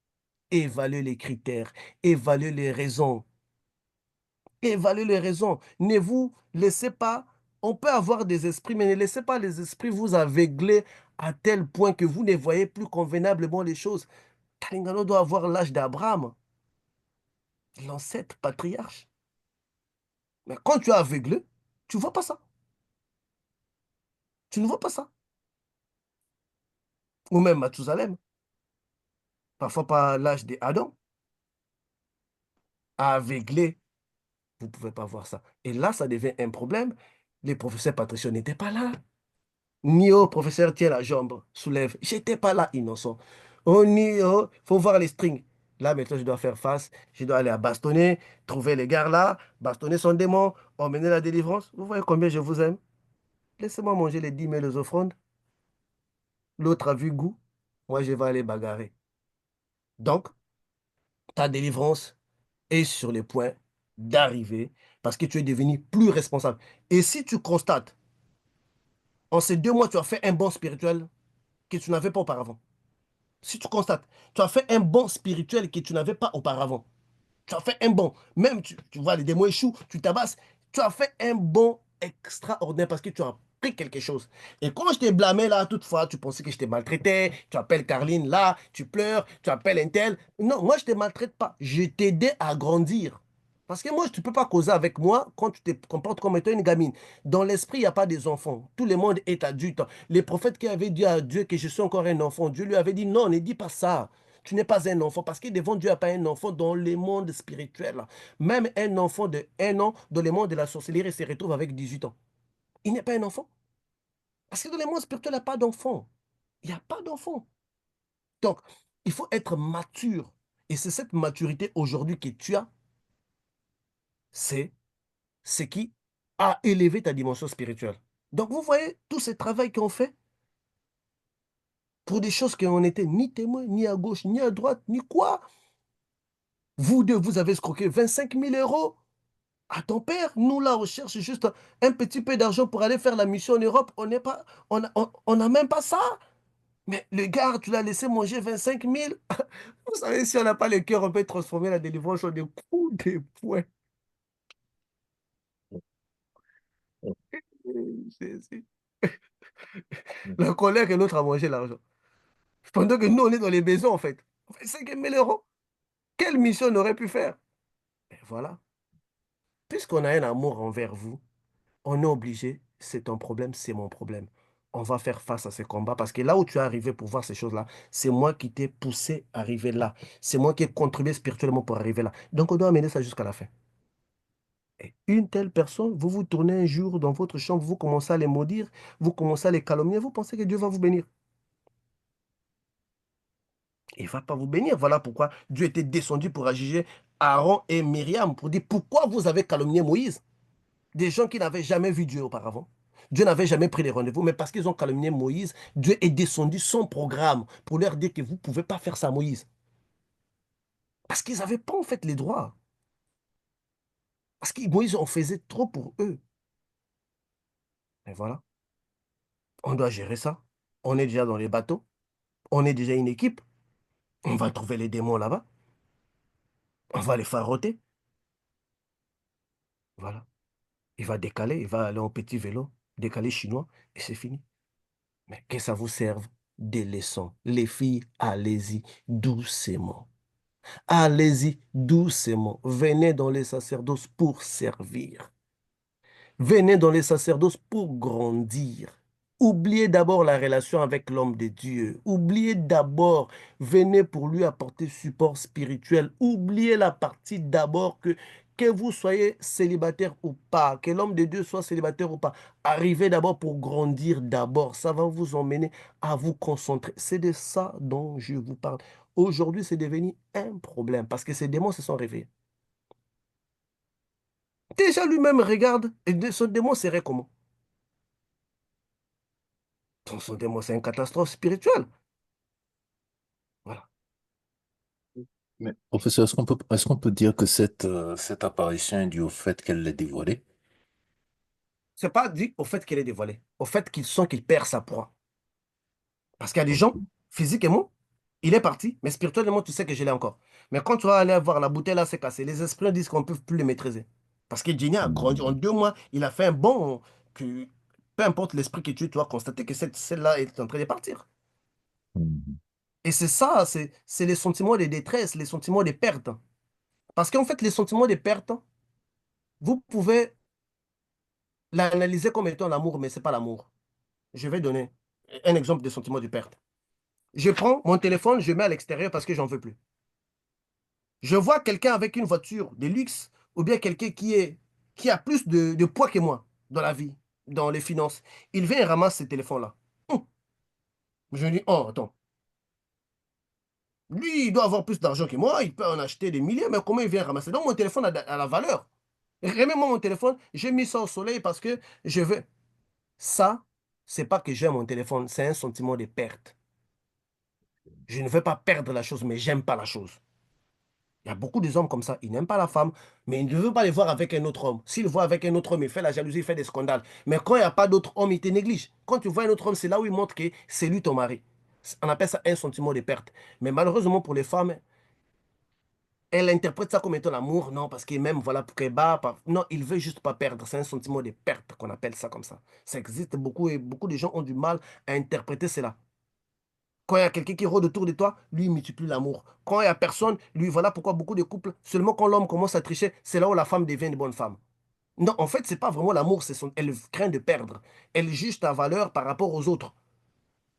Évaluez les critères, évaluez les raisons. Évaluez les raisons. Ne vous laissez pas On peut avoir des esprits, mais ne laissez pas les esprits vous aveugler à tel point que vous ne voyez plus convenablement les choses. Kalingano doit avoir l'âge d'Abraham, l'ancêtre patriarche. Mais quand tu es aveuglé, tu ne vois pas ça. Tu ne vois pas ça. Ou même Mathusalem, parfois pas l'âge d'Adam, aveuglé, vous ne pouvez pas voir ça. Et là, ça devient un problème. Les professeurs patriciens n'étaient pas là. Ni au professeur, tiens la jambe, soulève. J'étais pas là, innocent. Oh, ni oh, faut voir les strings. Là, maintenant, je dois faire face. Je dois aller à bastonner, trouver les gars là, bastonner son démon, emmener la délivrance. Vous voyez combien je vous aime? Laissez-moi manger les 10 000 offrandes. L'autre a vu goût. Moi, je vais aller bagarrer. Donc, ta délivrance est sur le point d'arriver parce que tu es devenu plus responsable. Et si tu constates, en ces 2 mois, tu as fait un bon spirituel que tu n'avais pas auparavant. Si tu constates, tu as fait un bon spirituel que tu n'avais pas auparavant. Tu as fait un bon. Même, tu vois, les démons échouent, tu tabasses. Tu as fait un bon extraordinaire parce que tu as appris quelque chose. Et quand je t'ai blâmé là, toutefois, tu pensais que je t'ai maltraité. Tu appelles Carline là, tu pleures, tu appelles un tel. Non, moi, je ne te maltraite pas. Je t'aidais à grandir. Parce que moi, tu ne peux pas causer avec moi quand tu te comportes comme étant une gamine. Dans l'esprit, il n'y a pas des enfants. Tout le monde est adulte. Les prophètes qui avaient dit à Dieu que je suis encore un enfant, Dieu lui avait dit non, ne dis pas ça. Tu n'es pas un enfant parce que devant Dieu, il n'y a pas un enfant dans le monde spirituel. Même un enfant de 1 an dans le monde de la sorcellerie se retrouve avec 18 ans. Il n'est pas un enfant. Parce que dans le monde spirituel, il n'y a pas d'enfant. Il n'y a pas d'enfant. Donc, il faut être mature. Et c'est cette maturité aujourd'hui que tu as, c'est ce qui a élevé ta dimension spirituelle. Donc, vous voyez tout ce travail qu'on fait pour des choses qui n'en étaient ni témoins, ni à gauche, ni à droite, ni quoi. Vous deux, vous avez escroqué 25 000 euros à ton père. Nous, là, on cherche juste un petit peu d'argent pour aller faire la mission en Europe. On n'est pas, on n'a même pas ça. Mais le gars, tu l'as laissé manger 25 000. Vous savez, si on n'a pas le cœur, on peut transformer la délivrance en des coups de poing. C'est- La colère que l'autre a mangé l'argent. Pendant que nous, on est dans les maisons, en fait. 25 000 euros. Quelle mission on aurait pu faire? Et voilà. Puisqu'on a un amour envers vous, on est obligé, c'est ton problème, c'est mon problème. On va faire face à ces combats parce que là où tu es arrivé pour voir ces choses-là, c'est moi qui t'ai poussé à arriver là. C'est moi qui ai contribué spirituellement pour arriver là. Donc on doit amener ça jusqu'à la fin. Et une telle personne, vous vous tournez un jour dans votre chambre, vous commencez à les maudire, vous commencez à les calomnier, vous pensez que Dieu va vous bénir. Il ne va pas vous bénir. Voilà pourquoi Dieu était descendu pour juger Aaron et Myriam, pour dire pourquoi vous avez calomnié Moïse. Des gens qui n'avaient jamais vu Dieu auparavant. Dieu n'avait jamais pris les rendez-vous, mais parce qu'ils ont calomnié Moïse, Dieu est descendu son programme pour leur dire que vous ne pouvez pas faire ça, Moïse. Parce qu'ils n'avaient pas en fait les droits. Parce que Moïse en faisait trop pour eux. Et voilà, on doit gérer ça. On est déjà dans les bateaux, on est déjà une équipe. On va trouver les démons là-bas, on va les faroter. Voilà, il va décaler, il va aller en petit vélo, décaler chinois, et c'est fini. Mais que ça vous serve des leçons. Les filles, allez-y doucement. Allez-y doucement. Venez dans les sacerdoces pour servir. Venez dans les sacerdoces pour grandir. Oubliez d'abord la relation avec l'homme de Dieu. Oubliez d'abord, venez pour lui apporter support spirituel. Oubliez la partie d'abord que vous soyez célibataire ou pas, que l'homme de Dieu soit célibataire ou pas. Arrivez d'abord pour grandir d'abord. Ça va vous emmener à vous concentrer. C'est de ça dont je vous parle. Aujourd'hui, c'est devenu un problème parce que ces démons se sont réveillés. Déjà lui-même regarde, et son démon serait comment? Son démon, c'est une catastrophe spirituelle. Voilà. Mais professeur, est-ce qu'on peut dire que cette apparition est due au fait qu'elle l'ait dévoilée? C'est pas dit au fait qu'elle est dévoilée, au fait qu'il sent qu'il perd sa proie. Parce qu'il y a des gens, physiquement, il est parti, mais spirituellement, tu sais que je l'ai encore. Mais quand tu vas aller voir la bouteille là, c'est cassé. Les esprits disent qu'on ne peut plus le maîtriser. Parce que Jenny a grandi en 2 mois, il a fait un bon que peu importe l'esprit que tu dois constater que celle-là est en train de partir. Mhm. Et c'est ça, c'est les sentiments de détresse, les sentiments de perte. Parce qu'en fait, les sentiments de perte, vous pouvez l'analyser comme étant l'amour, mais ce n'est pas l'amour. Je vais donner un exemple de sentiment de perte. Je prends mon téléphone, je mets à l'extérieur parce que j'en veux plus. Je vois quelqu'un avec une voiture de luxe ou bien quelqu'un qui a plus de poids que moi dans la vie, dans les finances. Il vient et ramasse ce téléphone-là. Je me dis, oh, attends. Lui, il doit avoir plus d'argent que moi, il peut en acheter des milliers, mais comment il vient ramasser? Donc, mon téléphone a la valeur. Remets-moi mon téléphone, j'ai mis ça au soleil parce que je veux. Ça, c'est pas que j'aime mon téléphone, c'est un sentiment de perte. Je ne veux pas perdre la chose, mais j'aime pas la chose. Il y a beaucoup d'hommes comme ça, ils n'aiment pas la femme, mais ils ne veulent pas les voir avec un autre homme. S'ils le voient avec un autre homme, il fait la jalousie, il fait des scandales. Mais quand il n'y a pas d'autre homme, il te néglige. Quand tu vois un autre homme, c'est là où il montre que c'est lui ton mari. On appelle ça un sentiment de perte. Mais malheureusement pour les femmes, elles interprètent ça comme étant l'amour. Non, parce qu'il m'aime, voilà, pour qu'elle bat. Non, il veut juste pas perdre. C'est un sentiment de perte qu'on appelle ça comme ça. Ça existe beaucoup et beaucoup de gens ont du mal à interpréter cela. Quand il y a quelqu'un qui rôde autour de toi, lui, il multiplie l'amour. Quand il n'y a personne, lui, voilà pourquoi beaucoup de couples, seulement quand l'homme commence à tricher, c'est là où la femme devient une bonne femme. Non, en fait, c'est pas vraiment l'amour, elle craint de perdre. Elle juge ta valeur par rapport aux autres.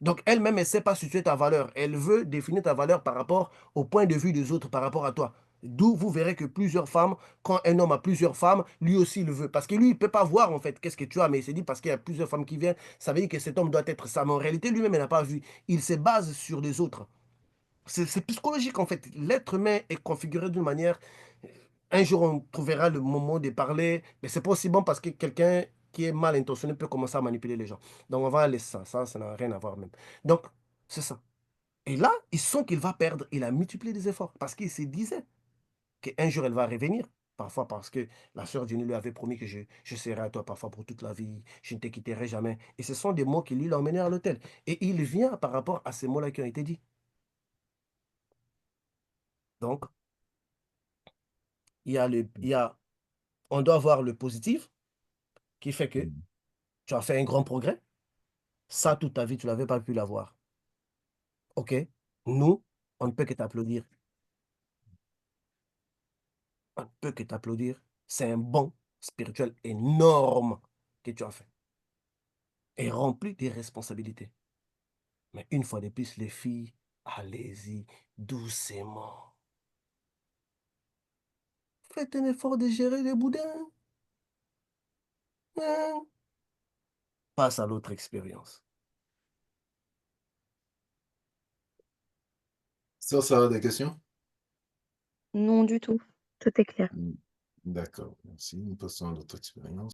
Donc, elle-même, elle ne sait pas situer ta valeur. Elle veut définir ta valeur par rapport au point de vue des autres, par rapport à toi. D'où vous verrez que plusieurs femmes, quand un homme a plusieurs femmes, lui aussi il le veut. Parce que lui, il ne peut pas voir en fait qu'est-ce que tu as, mais il s'est dit parce qu'il y a plusieurs femmes qui viennent, ça veut dire que cet homme doit être ça. Mais en réalité, lui-même, il n'a pas vu. Il se base sur les autres. C'est psychologique en fait. L'être humain est configuré d'une manière. Un jour, on trouvera le moment de parler, mais c'est pas aussi bon parce que quelqu'un qui est mal intentionné peut commencer à manipuler les gens. Donc, on va laisser ça. Ça n'a rien à voir même. Donc, c'est ça. Et là, il sent qu'il va perdre. Il a multiplié les efforts parce qu'il se disait qu'un jour, elle va revenir. Parfois parce que la sœur Jenny lui avait promis que je serai à toi parfois pour toute la vie, je ne te quitterai jamais. Et ce sont des mots qui lui l'ont emmené à l'hôtel. Et il vient par rapport à ces mots-là qui ont été dits. Donc, on doit voir le positif qui fait que Mhm. tu as fait un grand progrès. Ça, toute ta vie, tu n'avais pas pu l'avoir. OK? Nous, on ne peut que t'applaudir. On ne peut que t'applaudir. C'est un bond spirituel énorme que tu as fait. Et rempli des responsabilités. Mais une fois de plus, les filles, allez-y, doucement. Faites un effort de gérer les boudins. Hein? Passe à l'autre expérience. Ça a des questions? Non du tout. Tout est clair. D'accord, merci. Nous passons à l'autre expérience.